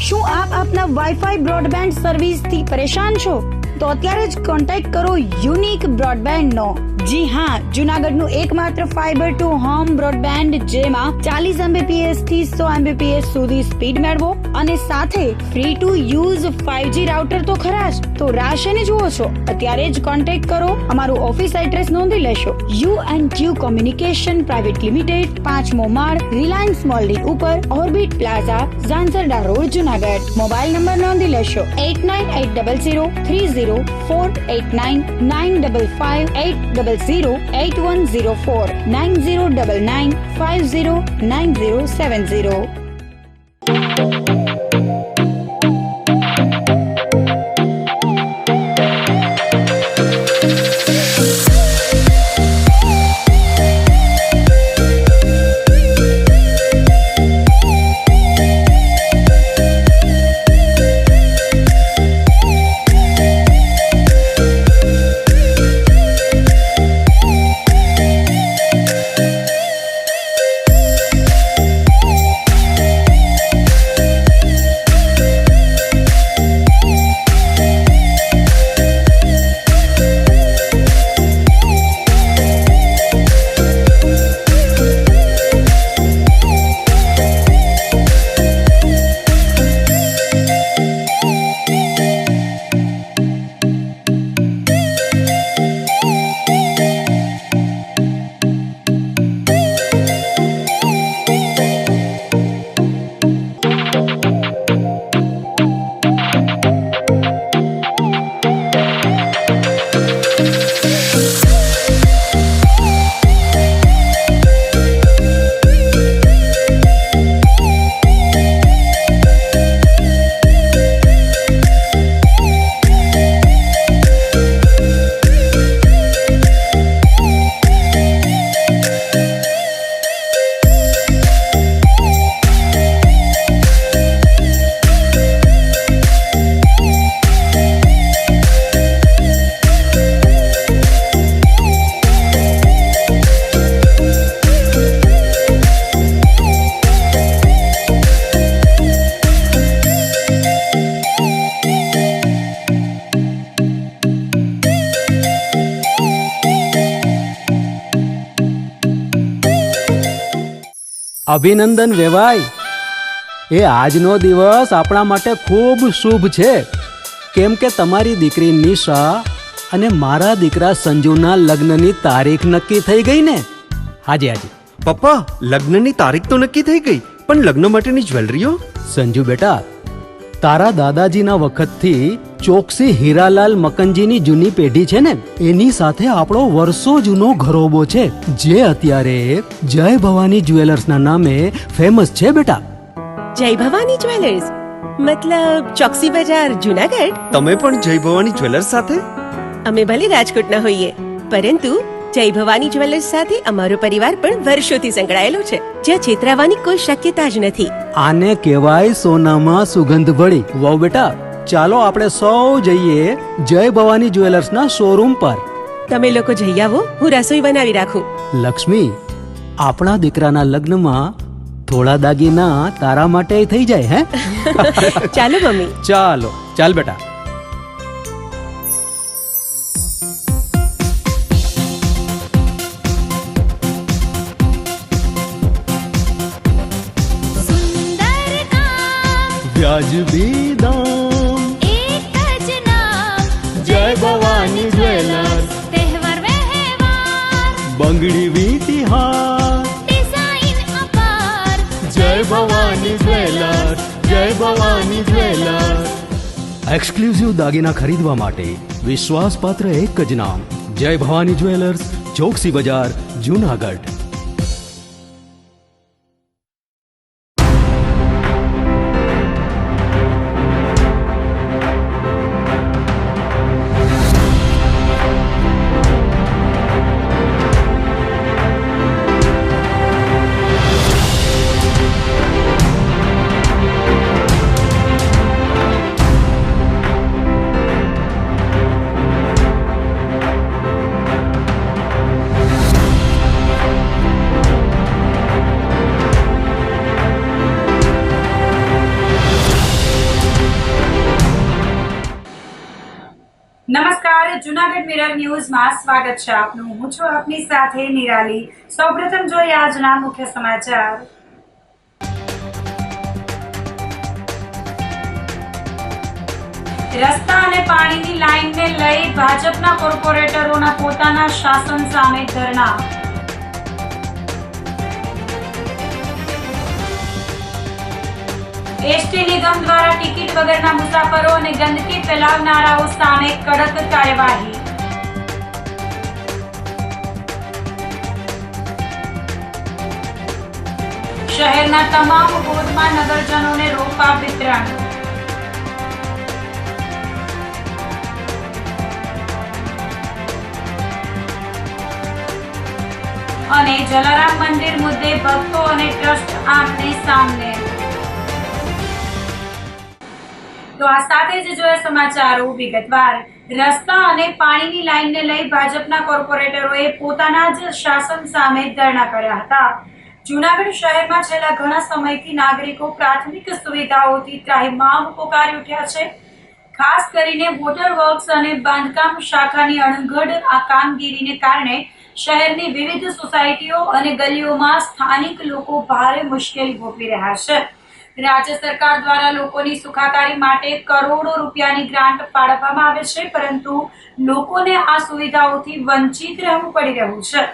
શું આપ આપના વાઈફાઈ બ્રોડબેન્ડ સર્વિસથી પરેશાન છો? તો અત્યારે જ કોન્ટેક્ટ કરો યુનિક બ્રોડબેન્ડ નો. જી હા, જૂનાગઢનું એકમાત્ર ફાઈબર ટુ હોમ બ્રોડબેન્ડ, જેમાં 40 Mbps થી 100 Mbps સુધી સ્પીડ મેળવો અને સાથે free to use 5G router તો ખરા જ. તો રાહ શેની જુઓ છો? અત્યારે જ કોન્ટેક્ટ કરો. અમારું ઓફિસ એડ્રેસ નોંધી લેશો. U&Q કોમ્યુનિકેશન પ્રાઇવેટ લિમિટેડ, 5મો માળ, રિલાયન્સ મોલની ઉપર, orbit plaza, Zanzarda road, Junagadh. Mobile number નોંધી લેશો 89800304899558008104 9099509070. અભિનંદન વેવાય. એ આજનો દિવસ આપણા માટે ખૂબ શુભ છે, કેમ કે તમારી દીકરી નિશા અને મારા દીકરા સંજુના લગ્નની તારીખ નક્કી થઈ ગઈ ને. હાજી હાજી પપ્પા, લગ્નની તારીખ તો નક્કી થઈ ગઈ, પણ લગ્ન માટેની જ્વેલરીઓ? સંજુ બેટા, તારા દાદાજીના વખતથી ચોકસી હીરાલાલ મકનજીની જૂની પેઢી છે ને, એની સાથે આપણો વર્ષો જૂનો ઘરોબો છે, જે અત્યારે જય ભવાની જ્વેલર્સના નામે ફેમસ છે બેટા. જય ભવાની જ્વેલર્સ મતલબ ચોકસી બજાર, જૂનાગઢ? તમે પણ જય ભવાની જ્વેલર્સ સાથે? અમે ભલે રાજકોટના હોઈએ, પરંતુ જય ભવાની જ્વેલર્સ સાથે અમારો પરિવાર પણ વર્ષોથી સંકળાયેલો છે, જ્યાં છેતરાવાની કોઈ શક્યતા જ નથી. આને કહેવાય સોનામાં સુગંધ ભળી. વાવ બેટા, ચાલો આપણે સૌ જઈએ જય ભવાની જ્વેલર્સના શોરૂમ પર. તમે લોકો જઈ આવો, હું રસોઈ બનાવી રાખું. લક્ષ્મી, આપણા દીકરાના લગ્નમાં થોડા દાગીના તારા માટે થઈ જાય હે? ચાલો મમ્મી. ચાલો ચાલ બેટા. વ્યાજબી દામ, એક જ નામ, જય ભવાની જ્વેલર્સ. તહેવાર વ્યવહાર, બંગડી વીટી હાર, ડિઝાઇન અપાર, જય ભવાની જ્વેલર્સ, જય ભવાની જ્વેલર્સ. એક્સક્લુઝિવ દાગીના ખરીદવા માટે વિશ્વાસપાત્ર એક જ નામ, જય ભવાની જ્વેલર્સ, ચોકસી બજાર, જૂનાગઢ. નમસ્કાર, જુનાગઢ મિરર ન્યૂઝમાં સ્વાગત છે આપનું. હું છું આપની સાથે નિરાલી. સૌપ્રથમ જોઈએ આજના મુખ્ય સમાચાર. રસ્તા અને પાણીની લાઈનને લઈ ભાજપના કોર્પોરેટરોના પોતાના શાસન સામે ધરણા. એસટી નિગમ દ્વારા ટિકિટ વગરના મુસાફરો અને ગંદકી ફેલાવનારાઓ સામે કડક કાર્યવાહી. શહેરના તમામ વોર્ડમાં નગરજનોને રોપા વિતરણ. અને જલારામ મંદિર મુદ્દે ભક્તો અને ટ્રસ્ટ આમને સામને. તો આ સાથે જ જોઈએ સમાચારો વિગતવાર. રસ્તા અને પાણીની લાઈનને લઈ ભાજપના કોર્પોરેટરોએ પોતાના જ શાસન સામે ધરણા કર્યા હતા. જૂનાગઢ શહેરમાં છેલ્લા ઘણા સમયથી નાગરિકો પ્રાથમિક સુવિધાઓથી ત્રાહિમામ પોકારી ઉઠ્યા છે. ખાસ કરીને વોટર વર્ક્સ અને બાંધકામ શાખાની અણઘડ આ કામગીરીને કારણે શહેરની વિવિધ સોસાયટીઓ અને ગલીઓમાં સ્થાનિક લોકો ભારે મુશ્કેલી ભોગવી રહ્યા છે. રાજ્ય સરકાર દ્વારા લોકોની સુખાકારી માટે કરોડો રૂપિયાની ગ્રાન્ટ ફાળવવામાં આવે છે, પરંતુ લોકોને આ સુવિધાઓથી વંચિત રહેવું પડી રહ્યું છે.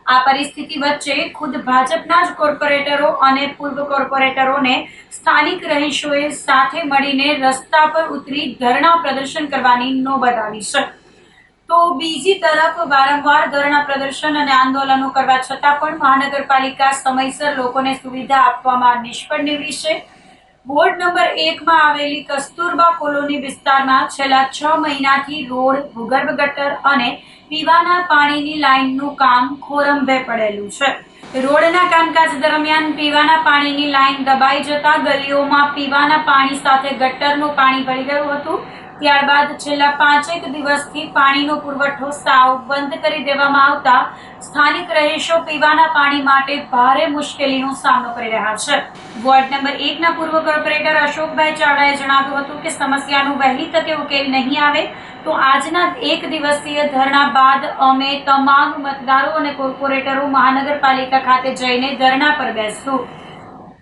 આ પરિસ્થિતિ વચ્ચે ખુદ ભાજપના જ કોર્પોરેટરો અને પૂર્વ કોર્પોરેટરોને સ્થાનિક રહીશોએ સાથે મળીને રસ્તા પર ઉતરી ધરણા પ્રદર્શન કરવાની નોબત આવી છે. તો બીજી તરફ વારંવાર ધરણા પ્રદર્શન અને આંદોલનો કરવા છતાં પણ મહાનગરપાલિકા સમયસર લોકોને સુવિધા આપવામાં નિષ્ફળ નીવડી છે. વોર્ડ નંબર 1 માં આવેલી કસ્તુરબા કોલોની વિસ્તારમાં છેલ્લા 6 મહિનાથી રોડ, ભૂગર્ભ ગટર અને પીવાના પાણીની લાઇનનું કામ ખોરંભે પડેલું છે. રોડના કામકાજ દરમિયાન પીવાના પાણીની લાઇન દબાઈ જતા ગલીઓમાં પીવાના પાણી સાથે ગટરનું પાણી ભરી ગયું હતું. ત્યારબાદ છેલ્લા 5 દિવસથી પાણીનો પુરવઠો સાવ બંધ કરી દેવામાં આવતા સ્થાનિક રહીશો પીવાના પાણી માટે ભારે મુશ્કેલીનો સામનો કરી રહ્યા છે. વોર્ડ નંબર 1 ના પૂર્વ કોર્પોરેટર અશોકભાઈ ચાવડાએ જણાવ્યું હતું કે સમસ્યાનો વહેલી તકે ઉકેલ નહીં આવે તો આજના 1 દિવસીય ધરણા બાદ અમે તમામ મતદારો અને કોર્પોરેટરો મહાનગરપાલિકા ખાતે જઈને ધરણા પર બેસશું.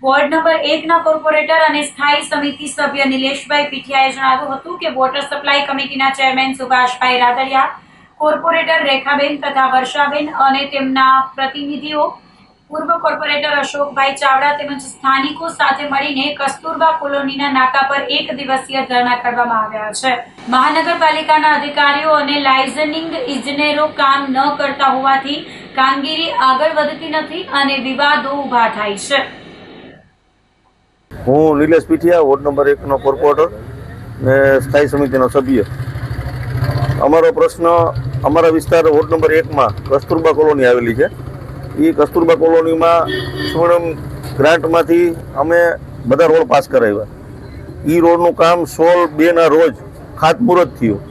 વોર્ડ નંબર 1 ના કોર્પોરેટર અને સ્થાયી સમિતિ સભ્ય નિલેશભાઈ પીઠિયાએ જણાવ્યું હતું કે વોટર સપ્લાય કમિટીના ચેરમેન સુભાષભાઈ રાદડિયા, કોર્પોરેટર રેખાબેન તથા વર્ષાબેન અને તેમના પ્રતિનિધિઓ, પૂર્વ કોર્પોરેટર અશોકભાઈ ચાવડા તેમજ સ્થાનિકો સાથે મળીને કસ્તુરબા કોલોનીના નાકા પર 1 દિવસીય ધરણા કરવામાં આવ્યા છે. મહાનગરપાલિકાના અધિકારીઓ અને લાઇઝનિંગ ઇજનેરો કામ ન કરતા હોવાથી કામગીરી આગળ વધતી નથી અને વિવાદો ઊભા થાય છે. હું નિલેશ પીઠિયા, વોર્ડ નંબર 1 નો કોર્પોરેટર ને સ્થાયી સમિતિનો સભ્ય. અમારો પ્રશ્ન, અમારા વિસ્તાર વોર્ડ નંબર 1 માં કસ્તુરબા કોલોની આવેલી છે. એ કસ્તુરબા કોલોનીમાં સુવર્ણ ગ્રાન્ટમાંથી અમે બધા રોડ પાસ કરાવ્યા. એ રોડનું કામ 16/2 ના રોજ ખાતમુહૂર્ત થયું.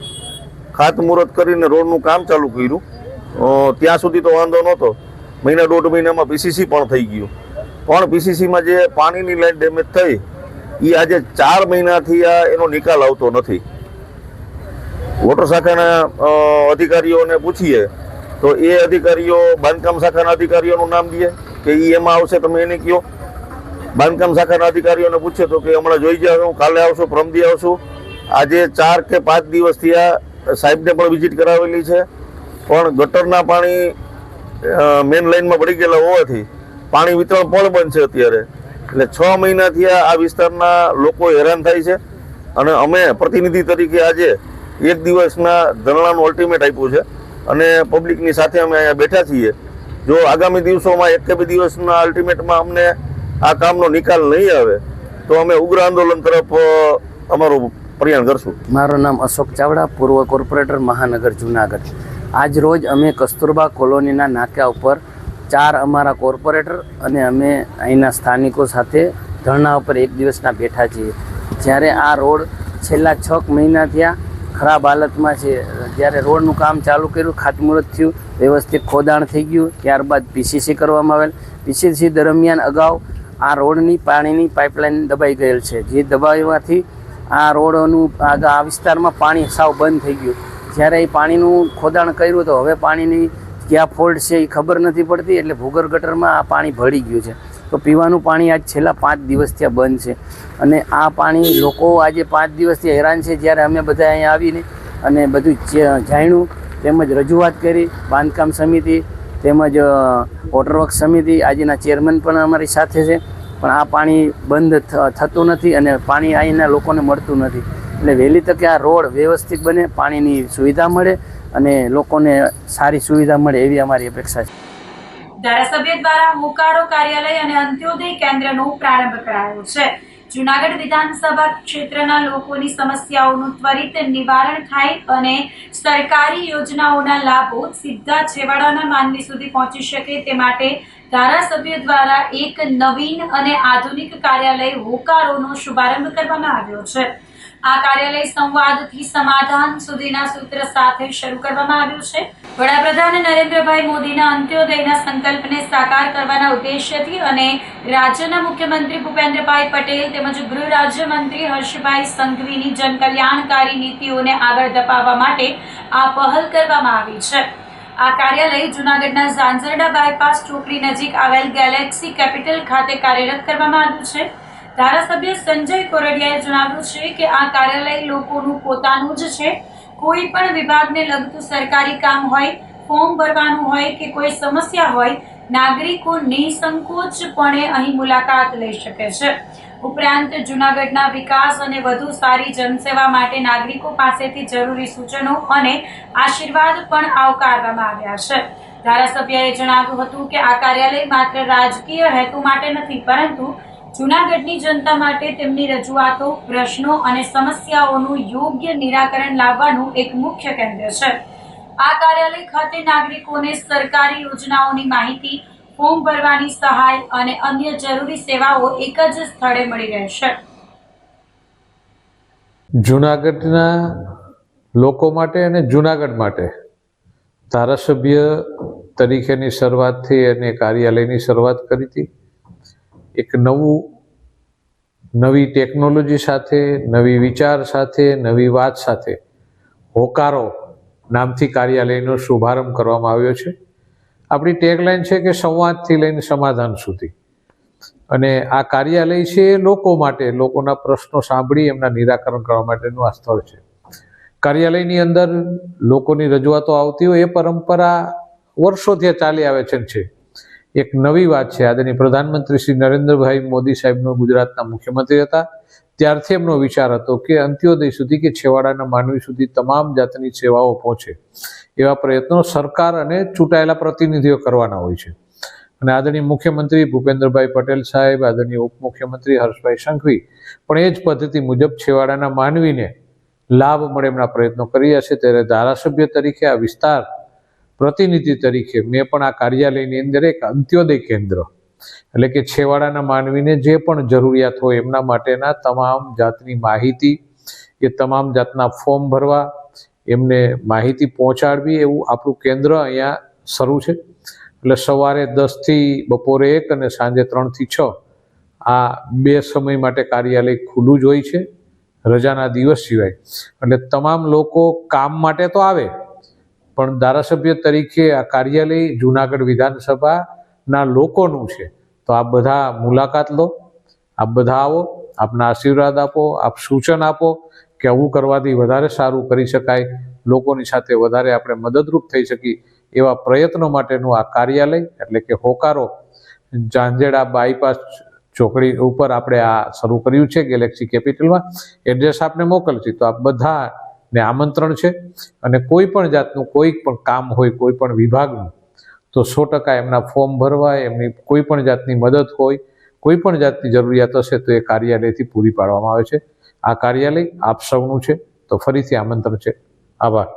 ખાતમુહૂર્ત કરીને રોડનું કામ ચાલુ કર્યું. ત્યાં સુધી તો વાંધો નહોતો. મહિના 1.5 મહિનામાં પીસીસી પણ થઈ ગયું. પણ પીસીસીમાં જે પાણીની લાઈન ડેમેજ થઈ એ આજે 4 મહિનાથી એનો નિકાલ આવતો નથી. વોટર શાખાના અધિકારીઓને પૂછીએ તો એ અધિકારીઓ બાંધકામ શાખાના અધિકારીઓનું નામ દે કે એ એમાં આવશે, તમે એને કહો. બાંધકામ શાખાના અધિકારીઓને પૂછે તો કે હમણાં જોઈ જાવ, કાલે આવશું, પરમદી આવશું. આજે 4 કે 5 દિવસથી આ સાહેબને પણ વિઝિટ કરાવેલી છે, પણ ગટરના પાણી મેન લાઈનમાં પડી ગયેલા હોવાથી પાણી વિતરણ પણ બંધ છે અત્યારે. એટલે 6 મહિનાથી આ વિસ્તારના લોકો હેરાન થાય છે અને અમે પ્રતિનિધિ તરીકે આજે 1 દિવસના ધરણાનું અલ્ટિમેટ આપ્યું છે અને પબ્લિકની સાથે અમે અહીંયા બેઠા છીએ. જો આગામી દિવસોમાં 1 કે 2 દિવસના અલ્ટિમેટમાં અમને આ કામનો નિકાલ નહીં આવે તો અમે ઉગ્ર આંદોલન તરફ અમારું પ્રયાણ કરશું. મારું નામ અશોક ચાવડા, પૂર્વ કોર્પોરેટર મહાનગર જૂનાગઢ. આજ રોજ અમે કસ્તુરબા કોલોનીના નાકા ઉપર 4 અમારા કોર્પોરેટર અને અમે અહીંના સ્થાનિકો સાથે ધરણા ઉપર 1 દિવસના બેઠા છીએ. જ્યારે આ રોડ છેલ્લા 6 મહિના થયા ખરાબ હાલતમાં છે. જ્યારે રોડનું કામ ચાલુ કર્યું, ખાતમુહૂર્ત થયું, વ્યવસ્થિત ખોદાણ થઈ ગયું, ત્યારબાદ પીસીસી કરવામાં આવેલ. પીસીસી દરમિયાન અગાઉ આ રોડની પાણીની પાઇપલાઇન દબાઈ ગયેલ છે. જે દબાવવાથી આ રોડનું આ વિસ્તારમાં પાણી સાવ બંધ થઈ ગયું. જ્યારે એ પાણીનું ખોદાણ કર્યું તો હવે પાણીની ક્યાં ફોલ્ટ છે એ ખબર નથી પડતી, એટલે ભૂગર્ભ ગટરમાં આ પાણી ભળી ગયું છે. તો પીવાનું પાણી આજ છેલ્લા 5 દિવસથી આ બંધ છે અને આ પાણી લોકો આજે 5 દિવસથી હેરાન છે. જ્યારે અમે બધા અહીંયા આવીને અને બધું જાણ્યું તેમજ રજૂઆત કરી, બાંધકામ સમિતિ તેમજ વોટરવર્ક સમિતિ આજના ચેરમેન પણ અમારી સાથે છે, પણ આ પાણી બંધ થતું નથી અને પાણી અહીંના લોકોને મળતું નથી. એટલે વહેલી તકે આ રોડ વ્યવસ્થિત બને, પાણીની સુવિધા મળે અને લોકોને સારી સુવિધા મળે એવી અમારી અપેક્ષા છે. ધારાસભ્ય દ્વારા હોકારો કાર્યાલય અને અંત્યોદય કેન્દ્રનો પ્રારંભ કરાયો છે. જૂનાગઢ વિધાનસભા ક્ષેત્રના લોકોની સમસ્યાઓનું ત્વરિત નિવારણ થાય અને સરકારી યોજનાઓના લાભો સીધા છેવાડાના માનવી સુધી પહોંચી શકે તે માટે ધારાસભ્ય દ્વારા એક નવીન અને આધુનિક કાર્યાલય હોકારોનો શુભારંભ કરવામાં આવ્યો છે. આ કાર્યાલય સંવાદથી સમાધાન સુધીના સૂત્ર સાથે શરૂ કરવામાં આવ્યું છે. વડાપ્રધાન નરેન્દ્રભાઈ મોદીના અંત્યોદયના સંકલ્પને સાકાર કરવાના ઉદ્દેશ્યથી અને રાજ્યના મુખ્યમંત્રી ભૂપેન્દ્રભાઈ પટેલ તેમજ ગૃહ રાજ્યમંત્રી હર્ષભાઈ સંઘવીની જનકલ્યાણકારી નીતિઓને આગળ ધપાવવા માટે આ પહેલ કરવામાં આવી છે. આ કાર્યાલય જૂનાગઢના ઝાંઝરડા બાયપાસ ચોકડી નજીક આવેલ ગેલેક્સી કેપિટલ ખાતે કાર્યરત કરવામાં આવ્યું છે. ધારાસભ્ય સંજય કોરડિયાએ જણાવ્યું છે કે આ કાર્યાલય લોકોનું પોતાનું જ છે. કોઈ પણ વિભાગને લગતું સરકારી કામ હોય, ફોર્મ ભરવાનું હોય કે કોઈ સમસ્યા હોય, નાગરિકો નિસંકોચપણે અહીં મુલાકાત લઈ શકે છે. ઉપરાંત જૂનાગઢના વિકાસ અને વધુ સારી જનસેવા માટે નાગરિકો પાસેથી જરૂરી સૂચનો અને આશીર્વાદ પણ આવકારવામાં આવ્યા છે. ધારાસભ્યએ જણાવ્યું હતું કે આ કાર્યાલય માત્ર રાજકીય હેતુ માટે નથી, પરંતુ જૂનાગઢની જનતા માટે તેમની રજૂઆતો, પ્રશ્નો અને સમસ્યાઓનું યોગ્ય નિરાકરણ લાવવાનું એક મુખ્ય કેન્દ્ર છે. આ કાર્યાલય ખાતે નાગરિકોને સરકારી યોજનાઓની માહિતી, ફોર્મ ભરવાની સહાય અને અન્ય જરૂરી સેવાઓ એક જ સ્થળે મળી રહેશે. જૂનાગઢના લોકો માટે અને જૂનાગઢ માટે ધારાસભ્ય તરીકેની શરૂઆતથી અને કાર્યાલયની શરૂઆત કરી હતી. એક નવી ટેકનોલોજી સાથે, નવી વિચાર સાથે, નવી વાત સાથે હોકારો નામથી કાર્યાલયનો શુભારંભ કરવામાં આવ્યો છે. આપણી ટેગલાઇન છે કે સંવાદથી લઈને સમાધાન સુધી, અને આ કાર્યાલય છે એ લોકો માટે, લોકોના પ્રશ્નો સાંભળી એમના નિરાકરણ કરવા માટેનું આ સ્થળ છે. કાર્યાલયની અંદર લોકોની રજૂઆતો આવતી હોય એ પરંપરા વર્ષોથી ચાલી આવે છે. એક નવી વાત છે, આદરણીય પ્રધાનમંત્રી શ્રી નરેન્દ્રભાઈ મોદી સાહેબનો ગુજરાતના મુખ્યમંત્રી હતા ત્યારથી એમનો વિચાર હતો કે અંત્યોદય સુધી કે છેવાડાના માનવી સુધી તમામ જાતની સેવાઓ પહોંચે એવા પ્રયત્નો સરકાર અને ચૂંટાયેલા પ્રતિનિધિઓ કરવાના હોય છે. અને આદરણીય મુખ્યમંત્રી ભૂપેન્દ્રભાઈ પટેલ સાહેબ, આદરણીય ઉપમુખ્યમંત્રી હર્ષભાઈ સંઘવી પણ એ જ પદ્ધતિ મુજબ છેવાડાના માનવીને લાભ મળે એમના પ્રયત્નો કર્યા છે. ત્યારે ધારાસભ્ય તરીકે આ વિસ્તાર પ્રતિનિધિ તરીકે મેં પણ આ કાર્યાલયની અંદર એક અંત્યોદય કેન્દ્ર, એટલે કે છેવાડાના માનવીને જે પણ જરૂરિયાત હોય એમના માટેના તમામ જાતની માહિતી, એ તમામ જાતના ફોર્મ ભરવા, એમને માહિતી પહોંચાડવી એવું આપણું કેન્દ્ર અહીંયા શરૂ છે. એટલે સવારે 10 થી બપોરે 1 અને સાંજે 3 થી 6 આ 2 સમય માટે કાર્યાલય ખુલ્લું જ હોય છે, રજાના દિવસ સિવાય. એટલે તમામ લોકો કામ માટે તો આવે, પણ ધારાસભ્ય તરીકે આ કાર્યાલય જૂનાગઢ વિધાનસભાના લોકોનું છે. તો આપ બધા મુલાકાત લો, આપ બધા આવો, આપના આશીર્વાદ આપો, આપ સૂચન આપો કે આવું કરવાથી વધારે સારું કરી શકાય, લોકોની સાથે વધારે આપણે મદદરૂપ થઈ શકીએ એવા પ્રયત્નો માટેનું આ કાર્યાલય એટલે કે હોકારો ઝાંઝરડા બાયપાસ ચોકડી ઉપર આપણે આ શરૂ કર્યું છે ગેલેક્સી કેપિટલમાં. એડ્રેસ આપને મોકલશે તો આપ બધાને આમંત્રણ છે. અને કોઈ પણ જાતનું કોઈ પણ કામ હોય, કોઈ પણ વિભાગનું, તો 100% એમના ફોર્મ ભરવા, એમની કોઈ પણ જાતની મદદ હોય, કોઈ પણ જાતની જરૂરિયાત હશે તો એ કાર્યાલયથી પૂરી પાડવામાં આવે છે. આ કાર્યાલય આપ સૌનું છે, તો ફરીથી આમંત્રણ છે. આભાર.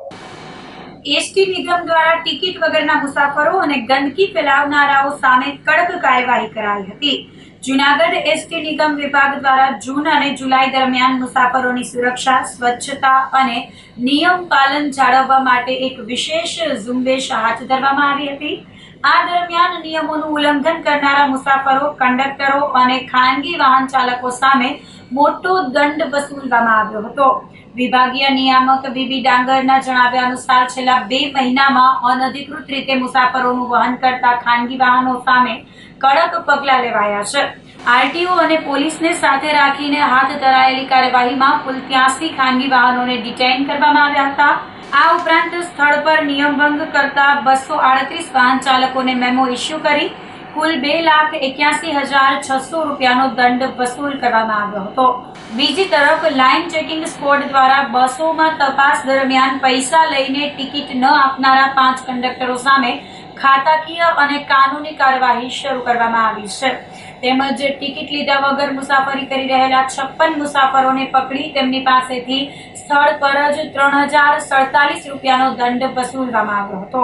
એસટી નિગમ દ્વારા ટિકિટ વગરના મુસાફરો અને ગંદકી ફેલાવનારાઓ સામે કડક કાર્યવાહી કરાઈ હતી. જૂનાગઢ એસટી નિગમ વિભાગ દ્વારા જૂન અને જુલાઈ દરમિયાન મુસાફરોની સુરક્ષા, સ્વચ્છતા અને નિયમ પાલન જાળવવા માટે એક વિશેષ ઝુંબેશ હાથ ધરવામાં આવી હતી. આ દરમિયાન નિયમોનું ઉલ્લંઘન કરનારા મુસાફરો, કંડક્ટરો અને ખાનગી વાહન ચાલકો સામે મોટો દંડ વસૂલવામાં આવ્યો હતો. વિભાગીય નિયામક વીબી ડાંગરના જણાવ્યા અનુસાર છેલ્લા 2 મહિનામાં અનધિકૃત રીતે મુસાફરોનું વહન કરતા ખાનગી વાહનો સામે કડક પગલાં લેવાયા છે. આરટીઓ અને પોલીસને સાથે રાખીને હાથ ધરાયેલી કાર્યવાહીમાં કુલ 83 ખાનગી વાહનોને ડિટેઇન કરવામાં આવ્યા હતા. આ ઉપરાંત સ્થળ પર નિયમભંગ કરતા 238 વાહન ચાલકોને મેમો ઇસ્યુ કરી કુલ 2,81,600 રૂપિયાનો દંડ વસૂલ કરવામાં આવ્યો હતો. બીજી તરફ લાઇન ચેકિંગ સ્ક્વોડ દ્વારા બસોમાં તપાસ દરમિયાન પૈસા લઈને ટિકિટ ન આપનારા 5 કંડક્ટરો સામે ખાતાકીય અને કાનૂની કાર્યવાહી શરૂ કરવામાં આવી છે. તેમજ ટિકિટ લીધા વગર મુસાફરી કરી રહેલા 56 મુસાફરોને પકડી તેમની પાસેથી સ્થળ પર જ 3,047 રૂપિયાનો દંડ વસૂલવામાં આવ્યો હતો.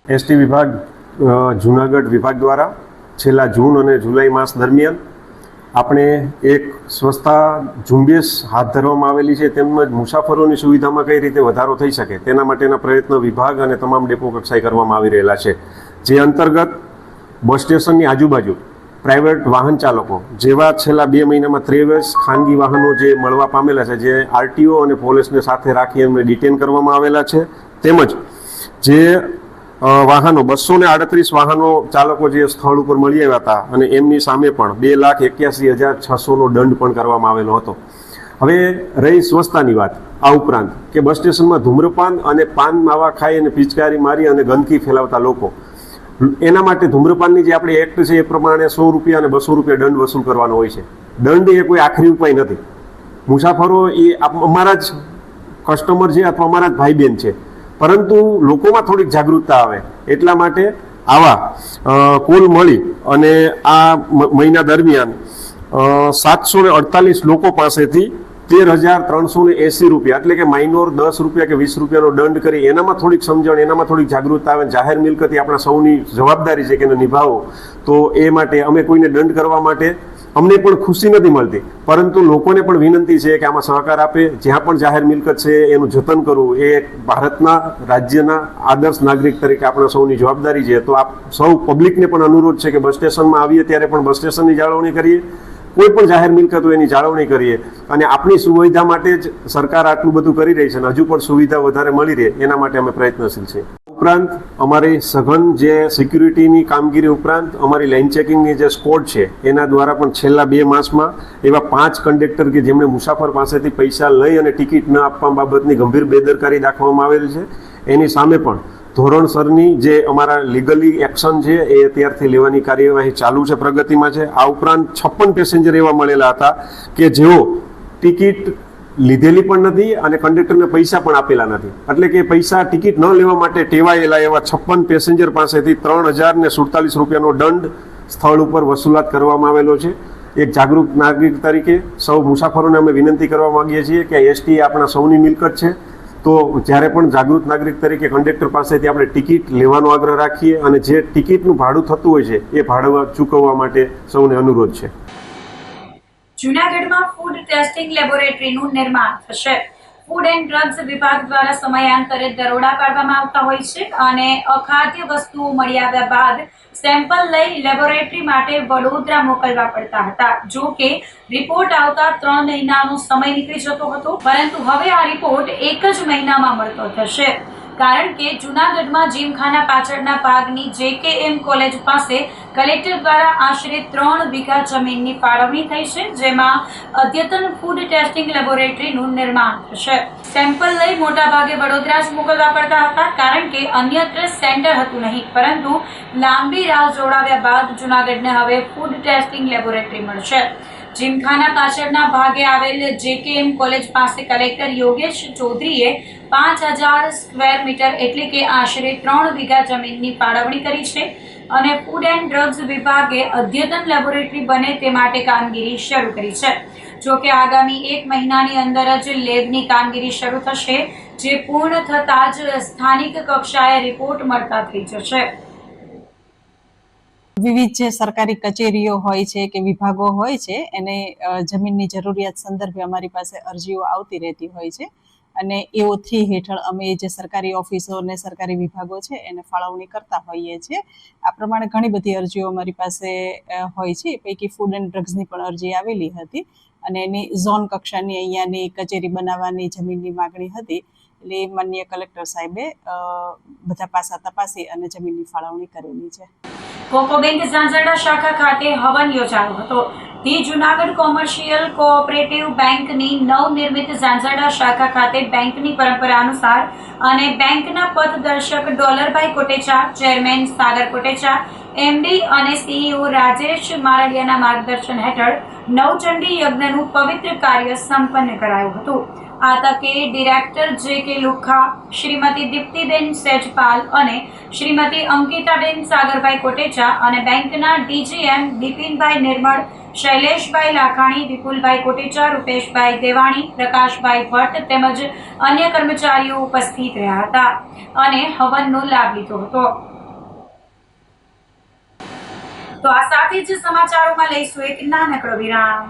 એસટી વિભાગ જૂનાગઢ વિભાગ દ્વારા છેલ્લા જૂન અને જુલાઈ માસ દરમિયાન આપણે એક સ્વચ્છતા ઝુંબેશ હાથ ધરવામાં આવેલી છે. તેમજ મુસાફરોની સુવિધામાં કઈ રીતે વધારો થઈ શકે તેના માટેના પ્રયત્નો વિભાગ અને તમામ ડેપો કક્ષાએ કરવામાં આવી રહેલા છે. જે અંતર્ગત બસ સ્ટેશનની આજુબાજુ પ્રાઇવેટ વાહન ચાલકો જેવા છેલ્લા 2 મહિનામાં 23 ખાનગી વાહનો જે મળવા પામેલા છે, જે આરટીઓ અને પોલીસને સાથે રાખી એમને ડિટેન કરવામાં આવેલા છે. તેમજ જે વાહનો 238 વાહનો ચાલકો જે સ્થળ ઉપર મળી આવ્યા હતા અને એમની સામે પણ 2,81,600નો દંડ પણ કરવામાં આવેલો હતો. હવે રહી સ્વચ્છતાની વાત, આ ઉપરાંત કે બસ સ્ટેશનમાં ધૂમ્રપાન અને પાન માવા ખાઈ અને પિચકારી મારી અને ગંદકી ફેલાવતા લોકો, એના માટે ધૂમ્રપાનની જે આપણી એક્ટ છે એ પ્રમાણે 100 રૂપિયા અને 200 રૂપિયા દંડ વસૂલ કરવાનો હોય છે. દંડ એ કોઈ આખરી ઉપાય નથી. મુસાફરો એ અમારા જ કસ્ટમર છે અથવા અમારા જ ભાઈ બહેન છે, પરંતુ લોકોમાં થોડીક જાગૃતતા આવે એટલા માટે આવા કુલ મળી અને આ મહિના દરમિયાન 748 લોકો પાસેથી 13,380 રૂપિયા એટલે કે માઇનોર 10 રૂપિયા કે 20 રૂપિયાનો દંડ કરી એનામાં થોડીક સમજણ, એનામાં થોડીક જાગૃતતા આવે. જાહેર મિલકત એ આપણા સૌની જવાબદારી છે કે એને નિભાવો. તો એ માટે અમે કોઈને દંડ કરવા માટે અમને પણ ખુશી નથી મળતી, પરંતુ લોકોને પણ વિનંતી છે કે આમાં સહકાર આપે. જ્યાં પણ જાહેર મિલકત છે એનું જતન કરવું એ ભારતના રાજ્યના આદર્શ નાગરિક તરીકે આપણા સૌની જવાબદારી છે. તો આપ સૌ પબ્લિકને પણ અનુરોધ છે કે બસ સ્ટેશનમાં આવીએ ત્યારે પણ બસ સ્ટેશનની જાળવણી કરીએ, કોઈ પણ જાહેર મિલકત હોય એની જાળવણી કરીએ. અને આપણી સુવિધા માટે જ સરકાર આટલું બધું કરી રહી છે અને હજુ પણ સુવિધા વધારે મળી રહે એના માટે અમે પ્રયત્નશીલ છીએ. ઉપરાંત અમારી સઘન જે સિક્યુરિટીની કામગીરી ઉપરાંત અમારી લાઇન ચેકિંગની જે સ્કોડ છે એના દ્વારા પણ છેલ્લા 2 માસમાં એવા 5 કંડક્ટર કે જેમણે મુસાફર પાસેથી પૈસા લઈ અને ટિકિટ ન આપવા બાબતની ગંભીર બેદરકારી દાખવવામાં આવેલી છે. એની સામે પણ ધોરણસરની જે અમારા લીગલી એક્શન છે એ અત્યારથી લેવાની કાર્યવાહી ચાલુ છે, પ્રગતિમાં છે. આ ઉપરાંત 56 પેસેન્જર એવા મળેલા હતા કે જેઓ ટિકિટ લીધેલી પણ નથી અને કંડક્ટરને પૈસા પણ આપેલા નથી. એટલે કે પૈસા ટિકિટ ન લેવા માટે ટેવાયેલા એવા 56 પેસેન્જર પાસેથી 3,047 રૂપિયાનો દંડ સ્થળ ઉપર વસૂલાત કરવામાં આવેલો છે. એક જાગૃત નાગરિક તરીકે સૌ મુસાફરોને અમે વિનંતી કરવા માંગીએ છીએ કે એસટી આપણા સૌની મિલકત છે. તો જ્યારે પણ જાગૃત નાગરિક તરીકે કંડક્ટર પાસેથી આપણે ટિકિટ લેવાનો આગ્રહ રાખીએ અને જે ટિકિટનું ભાડું થતું હોય છે એ ભાડું ચૂકવવા માટે સૌને અનુરોધ છે. જૂનાગઢમાં ફૂડ ટેસ્ટિંગ લેબોરેટરીનું નિર્માણ થશે. ફૂડ એન્ડ ડ્રગ્સ વિભાગ દ્વારા સમયાંતરે દરોડા પાડવામાં આવતા હોય છે અને અખાદ્ય વસ્તુઓ મળી આવ્યા બાદ સેમ્પલ લઈ લેબોરેટરી માટે વડોદરા મોકલવા પડતા હતા. જો કે રિપોર્ટ આવતા 3 મહિનાનો સમય નીકળી જતો હતો, પરંતુ હવે આ રિપોર્ટ 1 જ મહિનામાં મળતો થશે. કારણ કે જૂનાગઢમાં જીમખાના પાછળના ભાગની JKM કોલેજ પાસે કલેક્ટર દ્વારા આશરે 3 વીઘા જમીનની ફાળવણી થઈ છે, જેમાં અદ્યતન ફૂડ ટેસ્ટિંગ લેબોરેટરીનું નિર્માણ થશે. સેમ્પલ લઈ મોટાભાગે વડોદરા જ મોકલવા પડતા હતા, કારણ કે અન્યત્ર સેન્ટર હતું નહીં. પરંતુ લાંબી રાહ જોડાવ્યા બાદ જૂનાગઢને હવે ફૂડ ટેસ્ટિંગ લેબોરેટરી મળશે. જીમખાના પાછળના ભાગે આવેલ JKM કોલેજ પાસે કલેક્ટર યોગેશ ચૌધરીએ 5,000 સ્ક્વેર મીટર એટલે કે આશરે 3 વીઘા જમીનની ફાળવણી કરી છે અને ફૂડ એન્ડ ડ્રગ્સ વિભાગે અદ્યતન લેબોરેટરી બને તે માટે કામગીરી શરૂ કરી છે. જો કે આગામી 1 મહિનાની અંદર જ લેબની કામગીરી શરૂ થશે, જે પૂર્ણ થતાં જ સ્થાનિક કક્ષાએ રિપોર્ટ મળતા થઈ જશે. વિવિધ જે સરકારી કચેરીઓ હોય છે કે વિભાગો હોય છે એને જમીનની જરૂરિયાત સંદર્ભે અમારી પાસે અરજીઓ આવતી રહેતી હોય છે અને એઓ 3 હેઠળ અમે જે સરકારી ઓફિસો અને સરકારી વિભાગો છે એને ફાળવણી કરતા હોઈએ છીએ. આ પ્રમાણે ઘણી બધી અરજીઓ અમારી પાસે હોય છે. એ પૈકી ફૂડ એન્ડ ડ્રગ્સની પણ અરજી આવેલી હતી અને એની ઝોન કક્ષાની અહીંયાની કચેરી બનાવવાની જમીનની માગણી હતી. એટલે માનનીય કલેક્ટર સાહેબે બધા પાસા તપાસી અને જમીનની ફાળવણી કરેલી છે. કોકો બેંક ઝાંઝરડા શાખા ખાતે હવન યોજાયો હતો. ધી જુનાગઢ કોમર્શિયલ કોઓપરેટિવ બેંકની નવનિર્મિત ઝાંઝરડા શાખા ખાતે બેંકની પરંપરા અનુસાર અને બેંકના પથદર્શક ડોલરભાઈ કોટેચા, ચેરમેન સાગર કોટેચા, એમડી અને સીઈઓ રાજેશ મારડિયાના માર્ગદર્શન હેઠળ નવચંડી યજ્ઞનું પવિત્ર કાર્ય સંપન્ન કરાયું હતું. આ તકે ડિરેક્ટર જે.કે. લુખા, શ્રીમતી દીપ્તિબેન સેજપાલ અને શ્રીમતી અંકિતાબેન સાગરભાઈ કોટેચા અને બેંકના ડીજીએમ બિપિનભાઈ નિર્મળ, શૈલેષભાઈ લાખાણી, વિપુલભાઈ કોટેચા, રૂપેશભાઈ દેવાણી, પ્રકાશભાઈ ભટ્ટ તેમજ અન્ય કર્મચારીઓ ઉપસ્થિત રહ્યા હતા અને હવનનો લાભ લીધો હતો. તો આ સાથે જ સમાચારોમાં લઈશું એક નાનકડો વિરામ.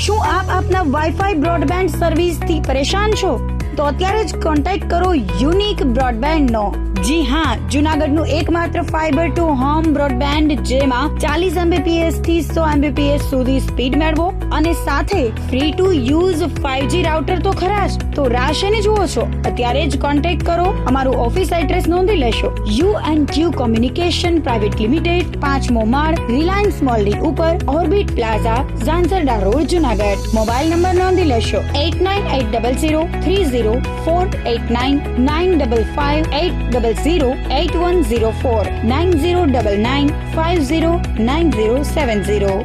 શું આપ આપના વાઈફાઈ બ્રોડબેન્ડ સર્વિસથી પરેશાન છો? તો અત્યારે જ કોન્ટેક્ટ કરો યુનિક બ્રોડબેન્ડનો. જી હા, જુનાગઢનું એકમાત્ર ફાઈબર ટુ હોમ બ્રોડબેન્ડ જેમાં 40 Mbps થી 100 Mbps સુધી સ્પીડ મેળવો અને સાથે free to use 5G router તો ખરા જ. તો રાહ શેની જુઓ છો? અત્યારે જ કોન્ટેક્ટ કરો. અમારું ઓફિસ એડ્રેસ નોંધી લેશો. U&Q કોમ્યુનિકેશન પ્રાઇવેટ લિમિટેડ, 5મો માળ, રિલાયન્સ મોલની ઉપર, orbit plaza, Zanzarda road, Junagadh. Mobile number નોંધી લેશો 89803048995580808104 9099509070.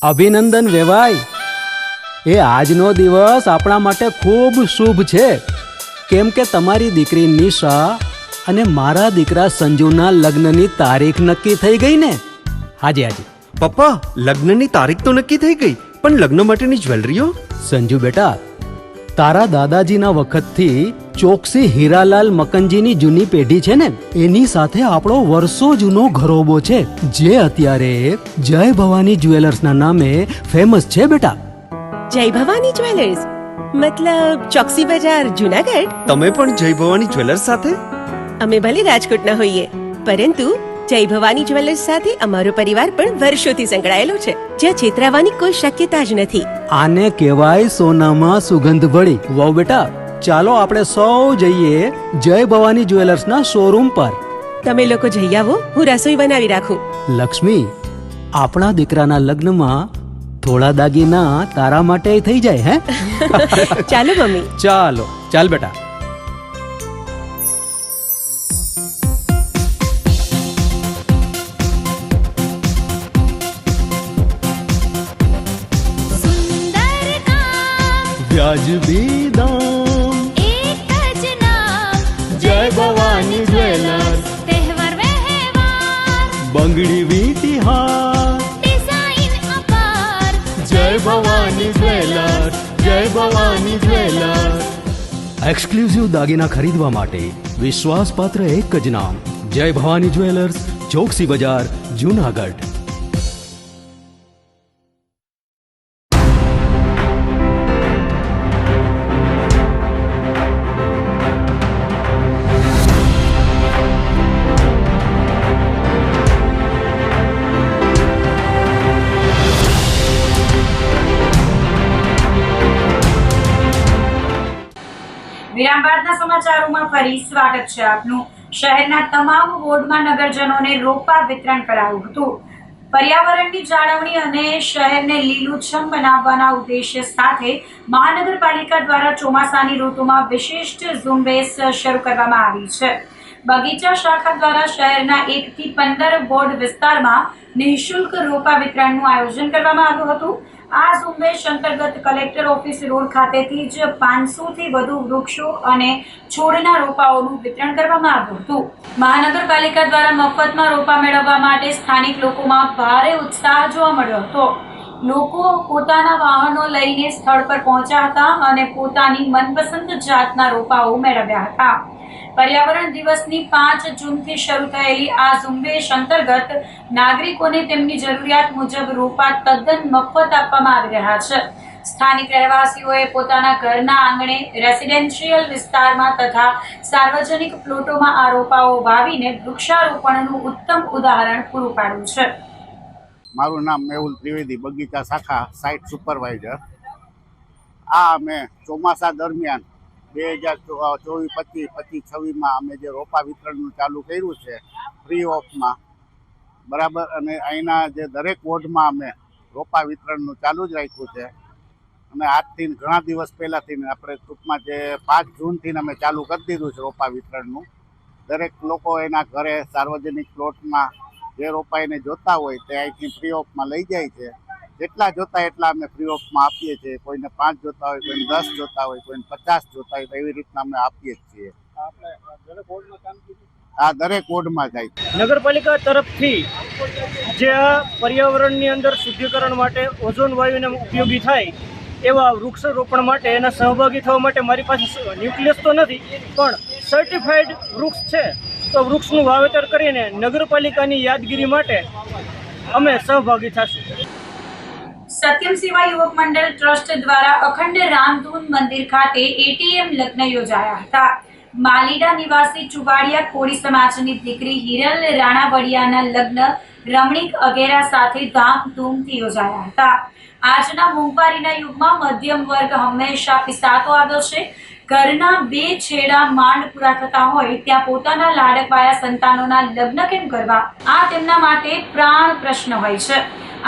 અભિનંદન વેવાઈ. એ આજનો દિવસ આપણા માટે ખૂબ શુભ છે, કેમ કે તમારી દીકરી નિશા અને મારા દીકરા સંજુના લગ્નની તારીખ નક્કી થઈ ગઈ ને. હાજી હાજી પપ્પા, લગ્નની તારીખ તો નક્કી થઈ ગઈ, પણ લગ્ન માટેની જ્વેલરીઓ? સંજુ બેટા, તારા દાદાજીના વખતથી ચોકસી હીરાલાલ મકનજીની જૂની પેઢી છે ને, એની સાથે આપણો વર્ષો જૂનો ઘરોબો છે, જે અત્યારે જય ભવાની જ્વેલર્સના નામે ફેમસ છે બેટા. જય ભવાની જ્વેલર્સ મતલબ ચોકસી બજાર, જુનાગઢ? તમે પણ જય ભવાની જ્વેલર્સ સાથે? અમે ભલે રાજકોટના હોઈએ, પરંતુ જય ભવાની જ્વેલર્સ સાથે અમારો પરિવાર પણ વર્ષોથી સંકળાયેલો છે, જ્યાં છેતરાવાની કોઈ શક્યતા જ નથી. આને કહેવાય સોનામાં સુગંધ ભળી. વહુ બેટા, ચાલો આપણે સૌ જઈએ જય ભવાની જ્વેલર્સના શોરૂમ પર. તમે લોકો જઈ આવો, હું રસોઈ બનાવી રાખું. લક્ષ્મી, આપણા દીકરાના લગ્નમાં થોડા દાગીના તારા માટે થઈ જાય. હે ચાલો મમ્મી. ચાલો, ચાલ બેટા. સુંદર કામ વ્યાજબી દામ, એક જ નામ જય ભવાની જ્વેલર્સ. તહેવાર વ્યવહાર બંગડી વીટી હાર, ડિઝાઇન અપાર જય ભવાની જ્વેલર્સ, જય ભવાની જ્વેલર્સ. એક્સક્લુઝિવ દાગીના ખરીદવા માટે વિશ્વાસપાત્ર એક જ નામ, જય ભવાની જ્વેલર્સ, ચોકસી બજાર, જૂનાગઢ. વિરામ બાદના સમાચારોમાં ફરી સ્વાગત છે આપનું. શહેરના તમામ વોર્ડમાં નગરજનોને રોપા વિતરણ કરાયું હતું. પર્યાવરણની જાળવણી અને શહેરને લીલુંછમ બનાવવાના ઉદ્દેશ્ય સાથે મહાનગરપાલિકા દ્વારા ચોમાસાની ઋતુમાં વિશિષ્ટ ઝુંબેશ શરૂ કરવામાં આવી છે. બગીચા શાખા દ્વારા શહેરના 1 થી 15 વોર્ડ વિસ્તારમાં નિઃશુલ્ક રોપા વિતરણનું આયોજન કરવામાં આવ્યું હતું. આ ઝુંબેશ અંતર્ગત કલેક્ટર ઓફિસ રોડ ખાતેથી જ 500 થી વધુ વૃક્ષો અને છોડના રોપાઓનું વિતરણ કરવામાં આવ્યું હતું. મહાનગરપાલિકા દ્વારા મફતમાં રોપા મેળવવા માટે સ્થાનિક લોકોમાં ભારે ઉત્સાહ જોવા મળ્યો હતો. લોકો પોતાના વાહનો લઈને સ્થળ પર પહોંચ્યા હતા અને પોતાની મનપસંદ જાતના રોપાઓ મેળવ્યા હતા. પર્યાવરણ દિવસની 5 જૂનથી શરૂ થયેલી આ ઝુંબેશ અંતર્ગત નાગરિકોને તેમની જરૂરિયાત મુજબ રોપા તદ્દન મફત આપવામાં આવી રહ્યા છે. સ્થાનિક રહેવાસીઓએ પોતાના ઘરના આંગણે, રેસિડેન્શિયલ વિસ્તારમાં તથા સાર્વજનિક પ્લોટોમાં આ રોપાઓ વાવીને વૃક્ષારોપણનું ઉત્તમ ઉદાહરણ પૂરું પાડ્યું છે. મારું નામ મેહુલ ત્રિવેદી, બગીચા શાખા સાઇટ સુપરવાઇઝર. આ અમે ચોમાસા દરમિયાન 2024-25, 25-26માં અમે જે રોપા વિતરણનું ચાલુ કર્યું છે ફ્રી ઓફમાં, બરાબર. અને અહીંના જે દરેક વોર્ડમાં અમે રોપા વિતરણનું ચાલુ જ રાખ્યું છે. અને આજથી ઘણા દિવસ પહેલાંથી આપણે ટૂંકમાં જે 5 જૂનથી અમે ચાલુ કરી દીધું છે રોપા વિતરણનું. દરેક લોકો એના ઘરે સાર્વજનિક પ્લોટમાં જે રોપા એને જોતા હોય તે અહીંથી ફ્રી ઓફમાં લઈ જાય છે. જેટલા જોતા એટલા અમે ફ્રી ઓફમાં આપીએ છીએ. કોઈને 5 જોતા હોય, કોઈને 10 જોતા હોય, કોઈને 50 જોતા હોય, તો એવી રીતના અમે આપીએ જ છીએ. આ દરેક વોર્ડમાં જાય છે. નગરપાલિકા તરફથી જે પર્યાવરણની અંદર શુદ્ધિકરણ માટે ઓઝોન વાયુને ઉપયોગી થાય એવા વૃક્ષારોપણ માટે એના સહભાગી થવા માટે મારી પાસે ન્યુક્લિયસ તો નથી, પણ સર્ટિફાઈડ વૃક્ષ છે. તો વૃક્ષનું વાવેતર કરીને નગરપાલિકાની યાદગીરી માટે અમે સહભાગી થશું. સત્યમ સેવા યુવક મંડળ ટ્રસ્ટ દ્વારા અખંડ રામધૂન મંદિર ખાતે ATM લગ્ન યોજાયા હતા. માલીડા નિવાસી ચુવાડિયા કોળી સમાજની દીકરી હિરલ રાણાવડિયાના લગ્ન રમણીક અગેરા સાથે ધામધૂમથી યોજાયા હતા. આજના મોંઘવારીના યુગમાં મધ્યમ વર્ગ હંમેશા પિસાતો આવ્યો છે. ઘરના 2 છેડા માંડ પૂરા થતા હોય ત્યાં પોતાના લાડકવાયા સંતાનોના લગ્ન કેમ કરવા, આ તેમના માટે પ્રાણ પ્રશ્ન હોય છે.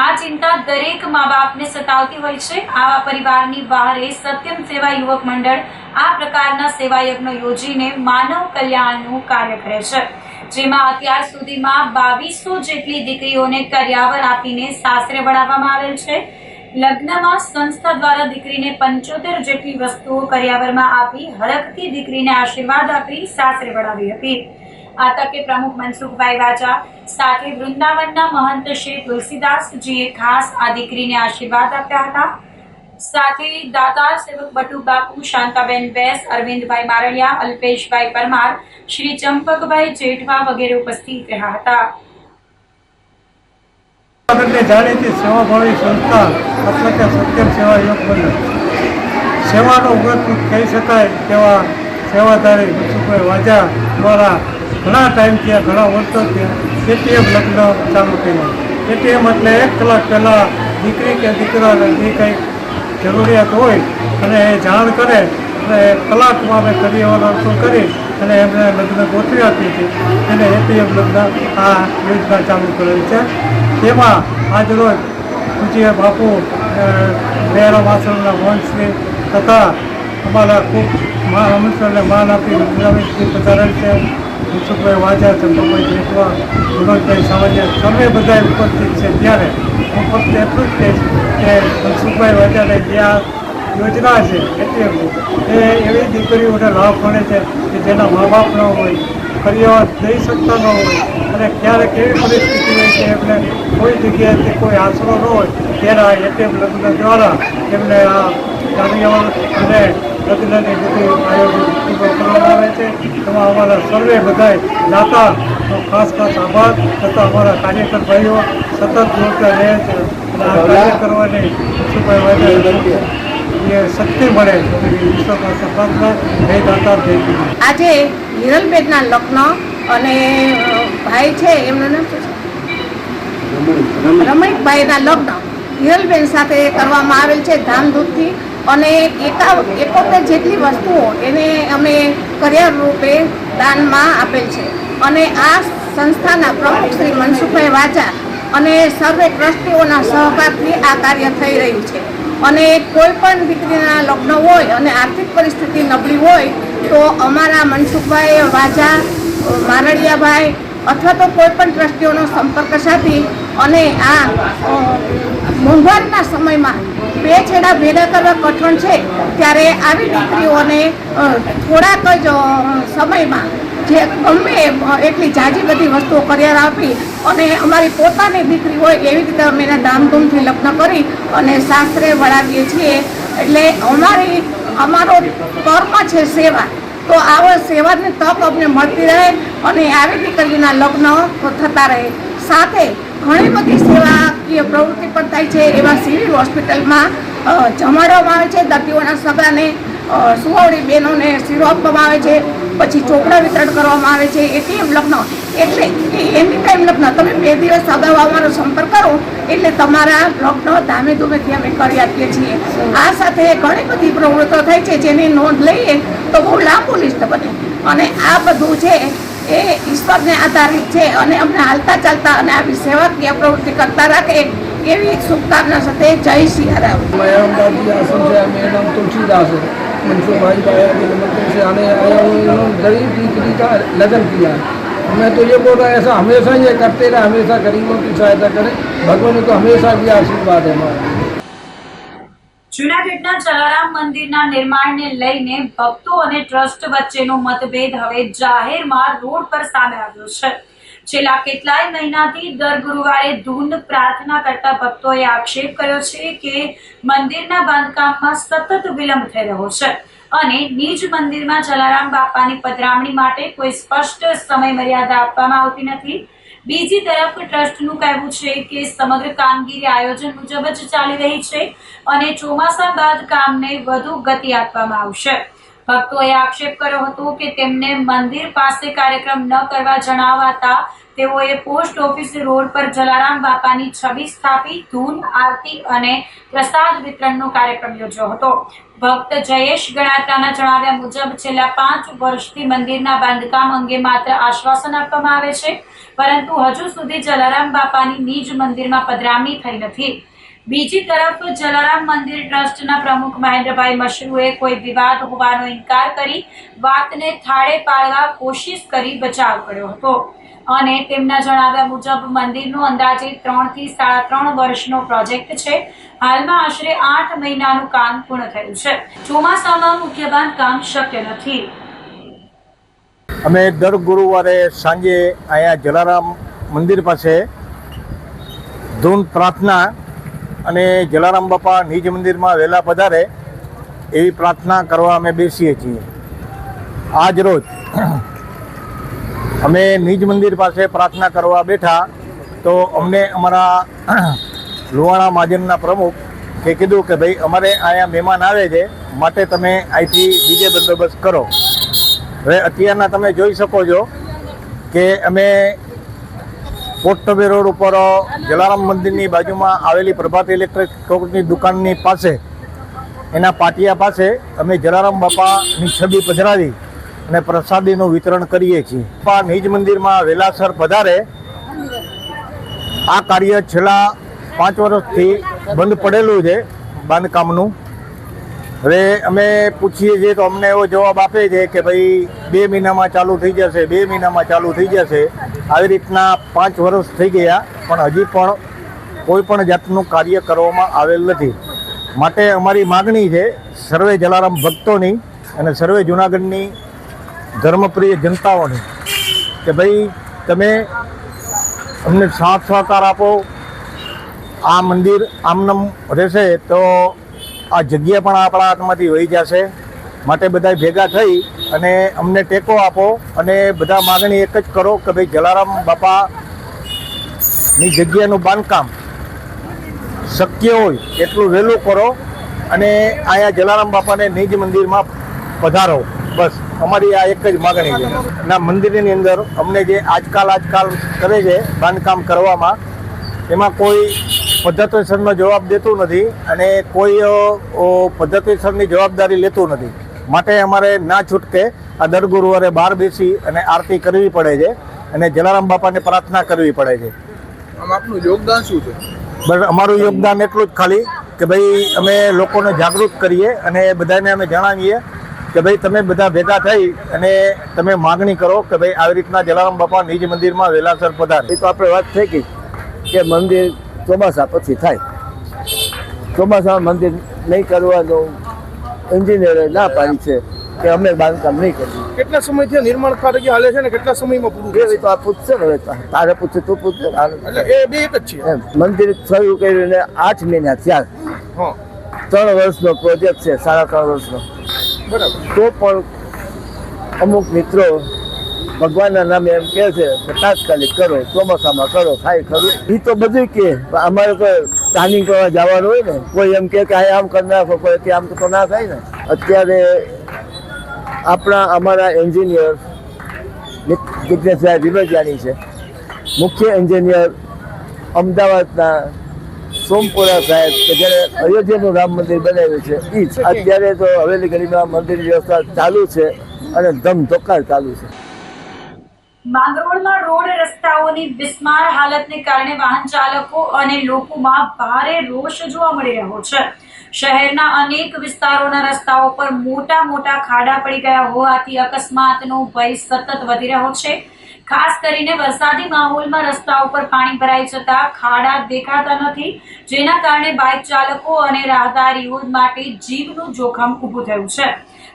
આ ચિંતા દરેક મા બાપને સતાવતી હોય છે. આવા પરિવારની બહારે સત્યમ સેવા યુવક મંડળ આ પ્રકારના સેવાયજ્ઞ યોજીને માનવ કલ્યાણનું કાર્ય કરે છે. જેમાં અત્યાર સુધીમાં 2200 જેટલી દીકરીઓને કર્યાવર આપીને સાસરે વળાવવામાં આવેલ છે. લગ્નમાં સંસ્થા દ્વારા દીકરીને 75 જેટલી વસ્તુઓ કર્યાવરમાં આપી હરખથી દીકરીને આશીર્વાદ આપી સાસરે વળાવી હતી. આ તકે પ્રમુખ મનસુખભાઈ વાજા સાથે વૃંદાવનના મહંત શ્રી તુલસીદાસજીએ ખાસ આ દીકરીને આશીર્વાદ આપ્યા હતા. સાથે દાતાર સેવક બટુ બાપુ, શાંતાબેન બેસ, અરવિંદભાઈ મારડિયા, અલ્પેશભાઈ પરમાર, શ્રી ચંપકભાઈ જેઠવા વગેરે ઉપસ્થિત રહ્યા હતા. જાણીતી સેવાભાવી સંસ્થા એટલે કે સત્યમ સેવા યુવક મંડળ સેવાનો વ્રત કહી શકાય તેવા સેવાધારી મનસુખભાઈ વાજા દ્વારા ઘણા ટાઈમથી ઘણા વર્ષો થયા એટીએમ લગ્ન ચાલુ કર્યા. એટીએમ એટલે 1 કલાક પહેલાં દીકરી કે દીકરાને જે કંઈ જરૂરિયાત હોય અને એ જાણ કરે અને કલાકમાં અમે કરિયાવર કરી અને એમને લગ્ન ગોઠવી આપીએ છીએ. એને એટીએમ લગ્ન આ યોજના ચાલુ કરેલી છે. તેમાં આજરોજ પૂજ્ય બાપુ દયારામ આશ્રમના વંશની તથા અમારા ખૂબ અમૃતસરને માન આપી રમેશજી પધારેલ છે, મનસુખભાઈ વાજા, ચંદ્રભાઈ જેઠવા, વિનોદભાઈ સાવલિયા સર્વે બધા ઉપસ્થિત છે. ત્યારે હું ફક્ત એટલું જ કહીશ કે મનસુખભાઈ વાજાને જે આ યોજના છે એટીએમની એ એવી દીકરીઓને લાભ મળે છે કે જેના મા બાપ ન હોય, કરિયાવર દઈ શકતા ન હોય અને ક્યારેક એવી પરિસ્થિતિ હોય કે એમને કોઈ જગ્યાએથી કોઈ આશરો ન હોય ત્યારે આ એટીએમ લગ્ન દ્વારા એમને આ કરિયાવર અને લગ્નની બધી આયોજન પૂર્ણ કરવામાં આવે છે. એમાં અમારા સર્વે બધાય દાતા ખાસ આભાર તથા અમારા કાર્યકર ભાઈઓ સતત જોડતા રહે છે અને આ કાર્ય કરવાની એ શક્તિ મળે વિશ્વમાં પ્રાર્થના જય દાતા જય દીકરી. આજે હિરલબેનના લગ્ન અને ભાઈ છે એમનું નામ શું છે, રમણીકભાઈના લગ્ન હિરલબેન સાથે કરવામાં આવેલ છે ધામધૂમથી. અને 71 જેટલી વસ્તુઓ એને અમે કરિયાવર રૂપે દાનમાં આપેલ છે. અને આ સંસ્થાના પ્રમુખ શ્રી મનસુખભાઈ વાજા અને સર્વે ટ્રસ્ટીઓના સહકારથી આ કાર્ય થઈ રહ્યું છે. અને કોઈ પણ દીકરીના લગ્ન હોય અને આર્થિક પરિસ્થિતિ નબળી હોય તો અમારા મનસુખભાઈ વાજા, મારડિયાભાઈ અથવા તો કોઈ પણ ટ્રસ્ટીઓનો સંપર્ક સાધી અને આ મોંઘવારીના સમયમાં બે છેડા ભેગા કરવા કઠણ છે ત્યારે આવી દીકરીઓને થોડાક જ સમયમાં જે ગમે એટલી જાજી બધી વસ્તુઓ કરિયાવર આપી અને અમારી પોતાની દીકરી હોય એવી રીતે અમે એના ધામધૂમથી લગ્ન કરી અને શાસ્ત્રે વળાવીએ છીએ. એટલે અમારો કર્મ છે સેવા, તો આવા સેવાની તક અમને મળતી રહે અને આવી દીકરીઓના લગ્ન થતા રહે. સાથે ઘણી બધી સેવાકીય પ્રવૃત્તિ પણ થાય છે. એવા સિવિલ હોસ્પિટલમાં જમાડવામાં આવે છે દર્દીઓના સગાને, સુવાવડી બહેનોને શીરો આપવામાં આવે છે, પછી ચોપડા વિતરણ કરવામાં આવે છે. એટીએમ લગ્ન એટલે એની ટાઈમ લગ્ન તમે 2 દિવસ અગાઉ અમારો સંપર્ક કરો એટલે તમારા લગ્ન ધામે ધૂમેથી અમે કરી આપીએ છીએ. આ સાથે ઘણી બધી પ્રવૃત્તિઓ થાય છે જેની નોંધ લઈએ તો બહુ લાંબુ લિસ્ટ બને. અને આ બધું છે એ ઈશ્વરને આધારિત છે અને અમને હાલતા ચાલતા અને આવી સેવાકીય પ્રવૃત્તિ કરતા રાખે એવી શુભકામના સાથે જય સિયારામ. मेरा नाम तुलसीदास है। मनसुख भाई से आने आया हूँ, इन्होंने गरीब दीकरी का लगन किया है। मैं तो ये बोल रहा है ऐसा हमेशा ये करते रहे, हमेशा गरीबों की सहायता करें। भगवान को हमेशा भी आशीर्वाद है हमारा. જૂનાગઢના જલારામ મંદિરના નિર્માણને લઈને ભક્તો અને ટ્રસ્ટ વચ્ચેનો મતભેદ હવે જાહેરમાં રોડ પર સામે આવ્યો છે. છેલ્લા કેટલાય મહિનાથી દર ગુરુવારે ધૂન પ્રાર્થના કરતા ભક્તોએ આક્ષેપ કર્યો છે કે મંદિરના બાંધકામમાં સતત વિલંબ થઈ રહ્યો છે અને નિજ મંદિરમાં જલારામ બાપાની પધરામણી માટે કોઈ સ્પષ્ટ સમય મર્યાદા આપવામાં આવતી નથી. બીજી તરફ ટ્રસ્ટનું કહેવું છે કે સમગ્ર કામગીરી આયોજન મુજબ જ ચાલી રહી છે અને ચોમાસા બાદ કામને વધુ ગતિ આપવામાં આવશે. ભક્તોએ આક્ષેપ કર્યો હતો કે તેમને મંદિર પાસે કાર્યક્રમ ન કરવા જણાવાતા તેઓએ પોસ્ટ ઓફિસ રોડ પર જલારામ બાપાની છબી સ્થાપી ધૂન, આરતી અને પ્રસાદ વિતરણનો કાર્યક્રમ યોજ્યો હતો. ભક્ત જયેશ ગણાત્રાના જણાવ્યા મુજબ છેલ્લા 5 વર્ષથી મંદિરના બાંધકામ અંગે માત્ર આશ્વાસન આપવામાં આવે છે, પરંતુ હજુ સુધી જલારામ બાપાની નિજ મંદિરમાં પધરામણી થઈ નથી. બીજી તરફ જલારામ મંદિર ટ્રસ્ટના પ્રમુખ મહેન્દ્રભાઈ મશરૂએ કોઈ વિવાદ હોવાનો ઇનકાર કરી વાતને થાળે પાડવા કોશિશ કરી બચાવ કર્યો હતો અને તેમના જણાવ્યા મુજબ મંદિરનો અંદાજે 3 થી 3.5 વર્ષનો પ્રોજેક્ટ છે. હાલમાં આશરે 8 મહિનાનું કામ પૂર્ણ થયું છે. ચોમાસામાં મુખ્ય બાંધકામ શક્ય નથી. અમે દર ગુરુવારે સાંજે અહીંયા જલારામ મંદિર પાસે ધૂન પ્રાર્થના અને જલારામ બાપા નિજ મંદિરમાં વહેલા પધારે એવી પ્રાર્થના કરવા અમે બેસીએ છીએ. આજ રોજ અમે નિજ મંદિર પાસે પ્રાર્થના કરવા બેઠા તો અમને અમારા લુહાણા મહાજનના પ્રમુખ એ કીધું કે ભાઈ અમારે અહીંયા મહેમાન આવે છે માટે તમે અહીંથી ડીજે બંદોબસ્ત કરો. હવે અત્યારના તમે જોઈ શકો છો કે અમે કોટબે રોડ ઉપર જલારામ મંદિરની બાજુમાં આવેલી પ્રભાત ઇલેક્ટ્રોનિક્સની દુકાનની પાસે એના પાટિયા પાસે અમે જલારામ બાપાની છબી પધરાવી અને પ્રસાદીનું વિતરણ કરીએ છીએ. બાપા નિજ મંદિરમાં વેલાસર પધારે આ કાર્ય છેલ્લા 5 વર્ષથી બંધ પડેલું છે બાંધકામનું. હવે અમે પૂછીએ છીએ તો અમને એવો જવાબ આપે છે કે ભાઈ 2 મહિનામાં ચાલુ થઈ જશે, 2 મહિનામાં ચાલુ થઈ જશે. આવી રીતના 5 વર્ષ થઈ ગયા પણ હજી પણ કોઈ પણ જાતનું કાર્ય કરવામાં આવેલ નથી. માટે અમારી માગણી છે સર્વે જલારામ ભક્તોની અને સર્વે જૂનાગઢની ધર્મપ્રિય જનતાઓની કે ભાઈ તમે અમને સાથ સહકાર આપો. આ મંદિર આમનામ રહેશે તો આ જગ્યા પણ આપણા હાથમાંથી વહી જશે. માટે બધા ભેગા થઈ અને અમને ટેકો આપો અને બધા માગણી એક જ કરો કે ભાઈ જલારામ બાપાની જગ્યાનું બાંધકામ શક્ય હોય એટલું વહેલું કરો અને અહીંયા જલારામ બાપાને નિજ મંદિરમાં પધારો. બસ અમારી આ એક જ માગણી છે. ના મંદિરની અંદર અમને જે આજકાલ કરે છે બાંધકામ કરવામાં એમાં કોઈ પદ્ધતિસરનો જવાબ દેતું નથી અને કોઈ પદ્ધતિસરની જવાબદારી લેતું નથી. માટે અમારે ના છૂટકે આ દર ગુરુવારે બહાર બેસી અને આરતી કરવી પડે છે અને જલારામ બાપાને પ્રાર્થના કરવી પડે છે. આપનું યોગદાન શું છે? બસ અમારું યોગદાન એટલું જ ખાલી કે ભાઈ અમે લોકોને જાગૃત કરીએ અને બધાને અમે જણાવીએ કે ભાઈ તમે બધા ભેગા થઈ અને તમે માગણી કરો કે ભાઈ આવી રીતના જલારામ બાપા નિજ મંદિરમાં વેલાસર પધારે. એ તો આપણે વાત થઈ ગઈ કે મંદિર ચોમાસા પછી થાય. ચોમાસામાં મંદિર નહીં કરવાનું એન્જિનિયરે ના પાડી છે કે અમે બાંધકામ નહીં કરીએ. કેટલા સમયથી નિર્માણ કાર્ય હાલે છે ને કેટલા સમયમાં પૂરું થશે? તો આ પૂછશે ને, હવે તારે પૂછે તું પૂછશે. એટલે એ બે એક જ છે. મંદિર શરૂ કરીને 8 મહિના થયા. 3 વર્ષનો પ્રોજેક્ટ છે, 3.5 વર્ષનો. બરાબર. તો પણ અમુક મિત્રો ભગવાનના નામે એમ કહે છે કે તાત્કાલિક કરો, ચોમાસામાં કરો, થાય ખરું. એ તો બધું કે અમારે કોઈ પ્લાનિંગ કરવા જવાનું હોય ને, કોઈ એમ કે આમ કરી નાખો, કોઈ કે આમ તો ના થાય ને. અત્યારે અમારા એન્જિનિયર જિજ્ઞેશભાઈ વિરજાની છે, મુખ્ય એન્જિનિયર અમદાવાદના સોમપુરા સાહેબ કે જેને અયોધ્યાનું રામ મંદિર બનાવ્યું છે એ જ. અત્યારે તો હવેલી ગલીમાં મંદિરની વ્યવસ્થા ચાલુ છે અને ધમધોકાર ચાલુ છે. માંગરોળમાં રોડ રસ્તાઓની બિસ્માર હાલતને કારણે વાહન ચાલકો અને લોકોમાં ભારે રોષ જોવા મળી રહ્યો છે. શહેરના અનેક વિસ્તારોના રસ્તાઓ પર મોટા ખાડા પડી ગયા હોવાથી અકસ્માતનો ભય સતત વધી રહ્યો છે. ખાસ કરીને વરસાદી માહોલમાં રસ્તા ઉપર પાણી ભરાઈ જતા ખાડા દેખાતા નથી, જેના કારણે બાઇક ચાલકો અને રાહદારીઓ માટે જીવનું જોખમ ઊભું થયું છે.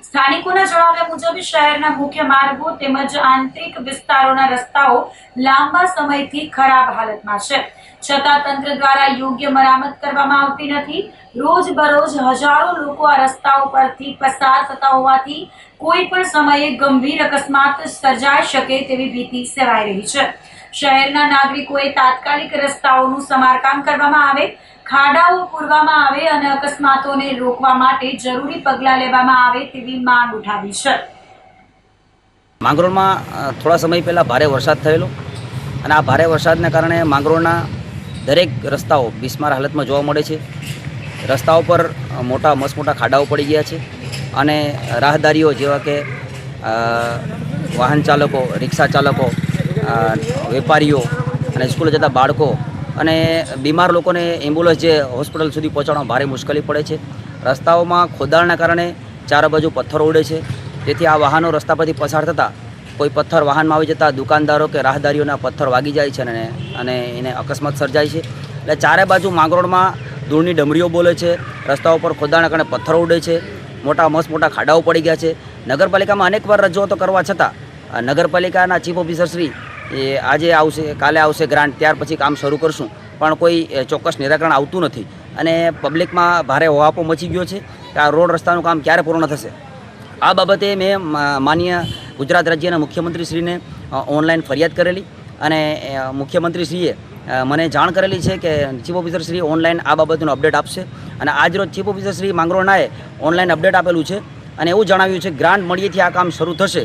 સ્થાનિકોના જણાવ્યા મુજબ શહેરના મુખ્ય માર્ગો તેમજ આંતરિક વિસ્તારોના રસ્તાઓ લાંબા સમયથી ખરાબ હાલતમાં છે, છતાં તંત્ર દ્વારા યોગ્ય મરામત કરવામાં આવતી નથી. રોજબરોજ હજારો લોકો આ રસ્તાઓ પરથી પસાર થતા હોવાથી કોઈ પણ સમયે ગંભીર અકસ્માત સર્જાઈ શકે તેવી ભીતિ સેવાઈ રહી છે. શહેરના નાગરિકોએ તાત્કાલિક રસ્તાઓનું સમારકામ કરવામાં આવે, ખાડાઓ પૂરવામાં આવે અને અકસ્માતોને રોકવા માટે જરૂરી પગલાં લેવામાં આવે તેવી માંગ ઉઠાવી છે. માંગરોળમાં થોડા સમય પહેલાં ભારે વરસાદ થયેલો અને આ ભારે વરસાદને કારણે માંગરોળના દરેક રસ્તાઓ બિસ્માર હાલતમાં જોવા મળે છે. રસ્તાઓ પર મોટા ખાડાઓ પડી ગયા છે અને રાહદારીઓ જેવા કે વાહન ચાલકો, રિક્ષા ચાલકો, વેપારીઓ અને સ્કૂલે જતા બાળકો અને બીમાર લોકોને એમ્બ્યુલન્સ જે હોસ્પિટલ સુધી પહોંચાડવામાં ભારે મુશ્કેલી પડે છે. રસ્તાઓમાં ખોદાણના કારણે ચારે બાજુ પથ્થરો ઉડે છે, તેથી આ વાહનો રસ્તા પરથી પસાર થતાં કોઈ પથ્થર વાહનમાં આવી જતાં દુકાનદારો કે રાહદારીઓના પથ્થર વાગી જાય છે અને એને અકસ્માત સર્જાય છે. એટલે ચારે બાજુ માંગરોળમાં ધૂળની ડમરીઓ બોલે છે, રસ્તાઓ પર ખોદાણના કારણે પથ્થરો ઉડે છે, મોટા ખાડાઓ પડી ગયા છે. નગરપાલિકામાં અનેકવાર રજૂઆતો કરવા છતાં નગરપાલિકાના ચીફ ઓફિસર શ્રી આજે આવશે, કાલે આવશે ગ્રાન્ટ, ત્યાર પછી કામ શરૂ કરશું, પણ કોઈ ચોક્કસ નિરાકરણ આવતું નથી અને પબ્લિકમાં ભારે હોહાપો મચી ગયો છે કે આ રોડ રસ્તાનું કામ ક્યારે પૂર્ણ થશે. આ બાબતે મેં માનનીય ગુજરાત રાજ્યના મુખ્યમંત્રીશ્રીને ઓનલાઈન ફરિયાદ કરેલી અને મુખ્યમંત્રીશ્રીએ મને જાણ કરેલી છે કે ચીફ ઓફિસરશ્રી ઓનલાઈન આ બાબતનું અપડેટ આપશે અને આજરોજ ચીફ ઓફિસરશ્રી માંગરોળનાએ ઓનલાઈન અપડેટ આપેલું છે અને એવું જણાવ્યું છે ગ્રાન્ટ મળીએથી આ કામ શરૂ થશે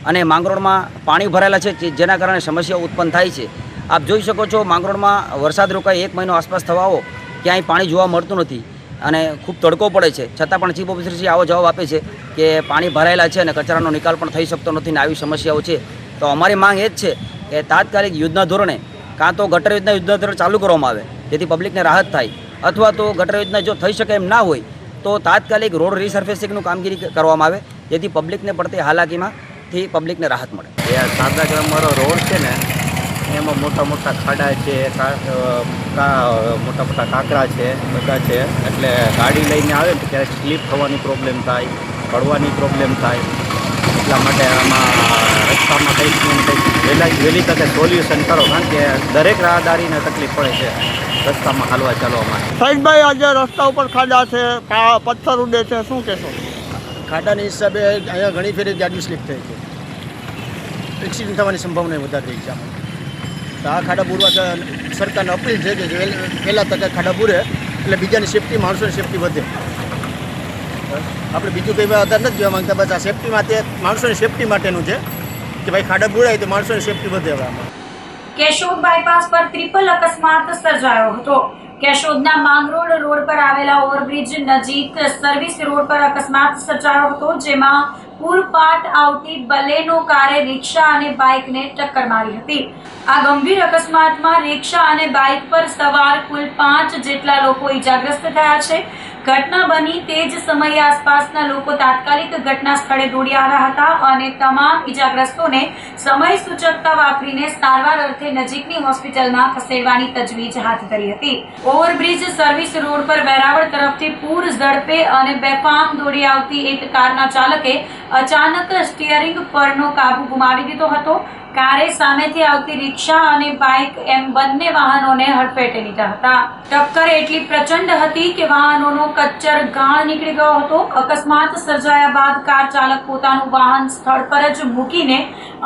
અને માંગરોળમાં પાણી ભરાયેલા છે જેના કારણે સમસ્યાઓ ઉત્પન્ન થાય છે. આપ જોઈ શકો છો માંગરોળમાં વરસાદ રોકાઈ 1 મહિનો આસપાસ થવા આવો ક્યાંય પાણી જોવા મળતું નથી અને ખૂબ તડકો પડે છે, છતાં પણ ચીફ ઓફિસરશ્રી આવો જવાબ આપે છે કે પાણી ભરાયેલા છે અને કચરાનો નિકાલ પણ થઈ શકતો નથી ને આવી સમસ્યાઓ છે. તો અમારી માંગ એ જ છે કે તાત્કાલિક યુદ્ધના ધોરણે કાં તો ગટર યોજના યુદ્ધના ધોરણે ચાલુ કરવામાં આવે જેથી પબ્લિકને રાહત થાય, અથવા તો ગટર યોજના જો થઈ શકે એમ ના હોય તો તાત્કાલિક રોડ રિસર્ફેસિંગનું કામગીરી કરવામાં આવે જેથી પબ્લિકને પડતી હાલાકીમાંથી પબ્લિકને રાહત મળે. સાદા ગ્રામવાળો રોડ છે ને એમાં મોટા મોટા ખાડા છે, મોટા મોટા કાંકરા છે, બધા છે, એટલે ગાડી લઈને આવે ને ત્યારે સ્લીપ થવાની પ્રોબ્લેમ થાય, પડવાની પ્રોબ્લેમ થાય. એટલા માટે આમાં રસ્તામાં કંઈક વહેલી તકે સોલ્યુશન કરો, કારણ કે દરેક રાહદારીને તકલીફ પડે છે રસ્તામાં હાલવા ચાલવામાં. સાઈડભાઈ, આજે રસ્તા ઉપર ખાડા છે, પથ્થર ઉડે છે, શું કહેશો? ખાડાની હિસાબે અહીંયા ઘણી ફેરી ગાડી સ્લીપ થઈ છે, એક્સિડન્ટ થવાની સંભાવના વધારે થઈ છે. તો આ ખાડા પૂરવા સરકારને અપીલ છે કે પહેલાં તકે ખાડા પૂરે એટલે બીજાની સેફટી, માણસોની સેફટી વધે. આપણે બીજું કંઈ આધાર નથી જોવા માંગતા, બસ આ સેફટી માટે, માણસોની સેફટી માટેનું છે કે ભાઈ ખાડા પૂરાય તો માણસોની સેફટી વધે. હવે આમાં કેશોદ બાયપાસ પર ટ્રિપલ અકસ્માત સર્જાયો હતો. કેશોદના માંગરોળ રોડ પર આવેલા ઓવરબ્રિજ નજીક સર્વિસ રોડ પર અકસ્માત સર્જાયો હતો, જેમાં પૂરપાટ આવતી બલેનો કારે રિક્ષા અને બાઇકને ટક્કર મારી હતી. આ ગંભીર અકસ્માતમાં રિક્ષા અને બાઇક પર સવાર કુલ 5 જેટલા લોકો ઈજાગ્રસ્ત થયા છે. ઘટના બની તે જ સમયે આસપાસના લોકો તાત્કાલિક ઘટના સ્થળે દોડી આવ્યા હતા અને તમામ ઈજાગ્રસ્તોને સમય સૂચકતા વાપરીને સારવાર અર્થે નજીકની હોસ્પિટલમાં ખસેડવાની તજવીજ હાથ ધરી હતી. ઓવરબ્રિજ સર્વિસ રોડ પર વેરાવળ તરફથી પૂર ઝડપે અને બેફામ દોડી આવતી એક કારના ચાલકે અચાનક સ્ટીયરિંગ પરનો કાબુ ગુમાવી દીધો હતો. કારે સામેથી આવતી રિક્ષા અને બાઇક એમ બંને વાહનોને હડફેટે લીધા હતા. ટક્કર એટલી પ્રચંડ હતી કે વાહનોનો કચ્ચર ગાળ નીકળી ગયો હતો. અકસ્માત સર્જાયા બાદ કાર ચાલક પોતાનું વાહન સ્થળ પર જ મૂકીને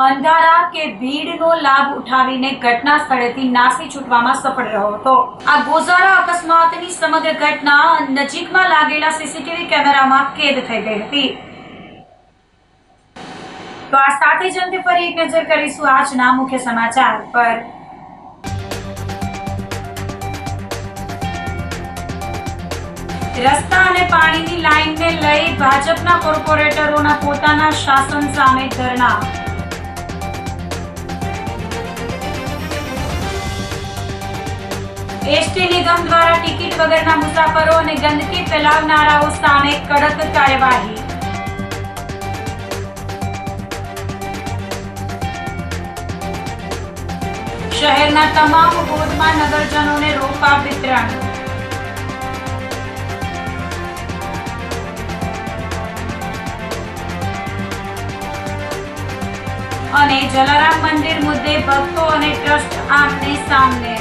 અંધારા કે ભીડનો લાભ ઉઠાવીને ઘટના સ્થળેથી નાસી છૂટવામાં સફળ રહ્યો હતો. આ ગોઝારા અકસ્માતની સમગ્ર ઘટના નજીકમાં લાગેલા સીસીટીવી કેમેરામાં કેદ થઈ ગઈ હતી. તો આ સાથે જ અંતે ફરી એક નજર કરીશું આજના મુખ્ય સમાચાર પર. રસ્તા અને પાણીની લાઈનને લઈ ભાજપના કોર્પોરેટરોના પોતાના શાસન સામે ધરણા. એસટી નિગમ દ્વારા ટિકિટ વગરના મુસાફરો અને ગંદકી ફેલાવનારાઓ સામે કડક કાર્યવાહી. શહેરના તમામ વોર્ડમાં નગરજનોને રોપા વિતરણ. અને જલારામ મંદિર મુદ્દે ભક્તો અને ટ્રસ્ટ આમને સામને.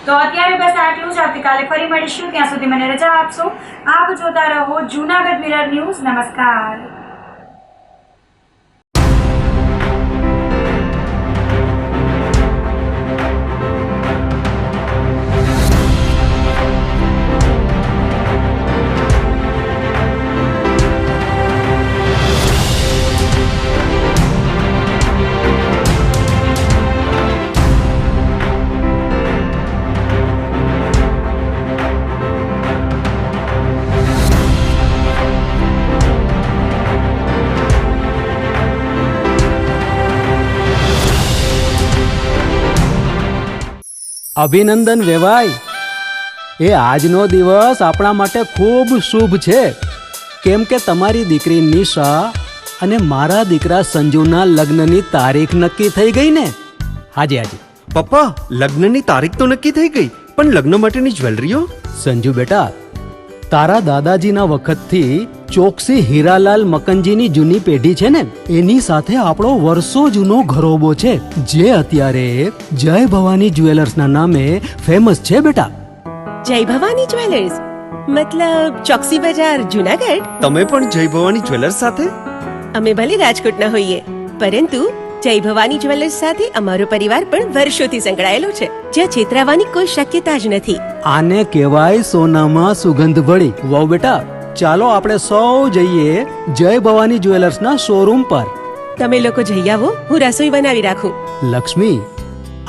તો અત્યારે બસ આટલું જ. આવતીકાલે ફરી મળીશું, ત્યાં સુધી મને રજા આપશો. આપ જોતા રહો જૂનાગઢ મિરર ન્યૂઝ. નમસ્કાર. અભિનંદન વેવાઈ, એ આજનો દિવસ આપણા માટે ખૂબ શુભ છે, કેમ કે તમારી દીકરી નિશા અને મારા દીકરા સંજુના લગ્નની તારીખ નક્કી થઈ ગઈ ને. હાજી હાજી પપ્પા, લગ્નની તારીખ તો નક્કી થઈ ગઈ, પણ લગ્ન માટેની જ્વેલરીઓ? સંજુ બેટા, તારા દાદાજીના વખતથી ચોકસી હીરાલાલ મકનજીની જૂની પેઢી છે ને, એની સાથે આપણો વર્ષો જૂનો ઘરોબો છે, જે અત્યારે જય ભવાની જ્વેલર્સના નામે ફેમસ છે બેટા. જય ભવાની જ્વેલર્સ મતલબ ચોકસી બજાર, જુનાગઢ? તમે પણ જય ભવાની જ્વેલર્સ સાથે? અમે ભલે રાજકોટના હોઈએ, પરંતુ જય ભવાની જ્વેલર્સ સાથે અમારો પરિવાર પણ વર્ષોથી સંકળાયેલો છે, જ્યાં છેતરાવાની કોઈ શક્યતા જ નથી. આને કહેવાય સોનામાં સુગંધ ભળી. વાવ બેટા, ચાલો આપણે સૌ જઈએ જય ભવાની જ્વેલર્સના શોરૂમ પર. તમે લોકો જઈ આવો, હું રસોઈ બનાવી રાખું. લક્ષ્મી,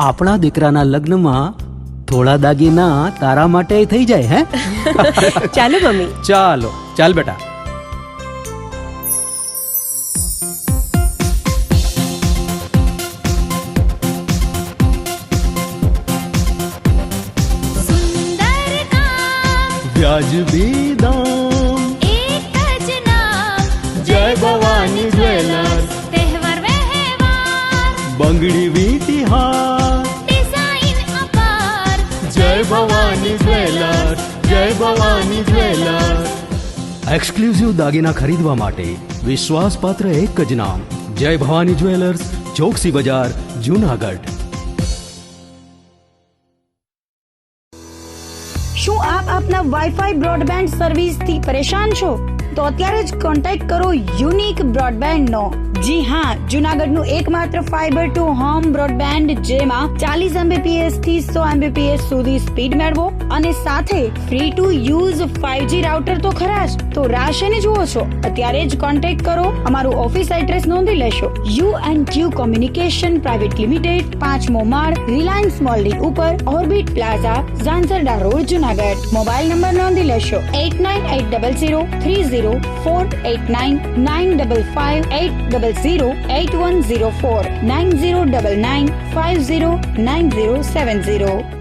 આપણા દીકરાના લગ્નમાં થોડા દાગીના તારા માટે થઈ જાય હે? ચાલો મમ્મી. ચાલો ચાલ બેટા. સુંદર કામ વ્યાજબી દામ, એક જ નામ જય ભવાની જ્વેલર્સ. તહેવાર વ્યવહાર બંગડી વીટી હાર, ડિઝાઇન અપાર જય ભવાની જ્વેલર્સ, જય ભવાની જ્વેલર્સ. એક્સક્લુઝિવ દાગીના ખરીદવા માટે વિશ્વાસપાત્ર એક જ નામ, જય ભવાની જ્વેલર્સ, ચોકસી બજાર, જુનાગઢ. શું આપ આપના વાઈફાઈ બ્રોડબેન્ડ સર્વિસથી પરેશાન છો? તો અત્યારે જ કોન્ટેક્ટ કરો યુનિક બ્રોડબેન્ડ નો. જી હા, જુનાગઢનું એકમાત્ર ફાઈબર ટુ હોમ બ્રોડબેન્ડ જેમાં 40 Mbps થી 100 Mbps સુધી સ્પીડ મેળવો અને સાથે free to use 5G router તો ખરા જ. તો રાહ શેને જુઓ છો? અત્યારે જ કોન્ટેક્ટ કરો. અમારું ઓફિસ એડ્રેસ નોંધી લેશો. U&Q કોમ્યુનિકેશન પ્રાઇવેટ લિમિટેડ, 5મો માળ, રિલાયન્સ મોલની ઉપર, orbit plaza, Zanzarda road, Junagadh. Mobile number નોંધી લેશો 898003048995580081049099509070.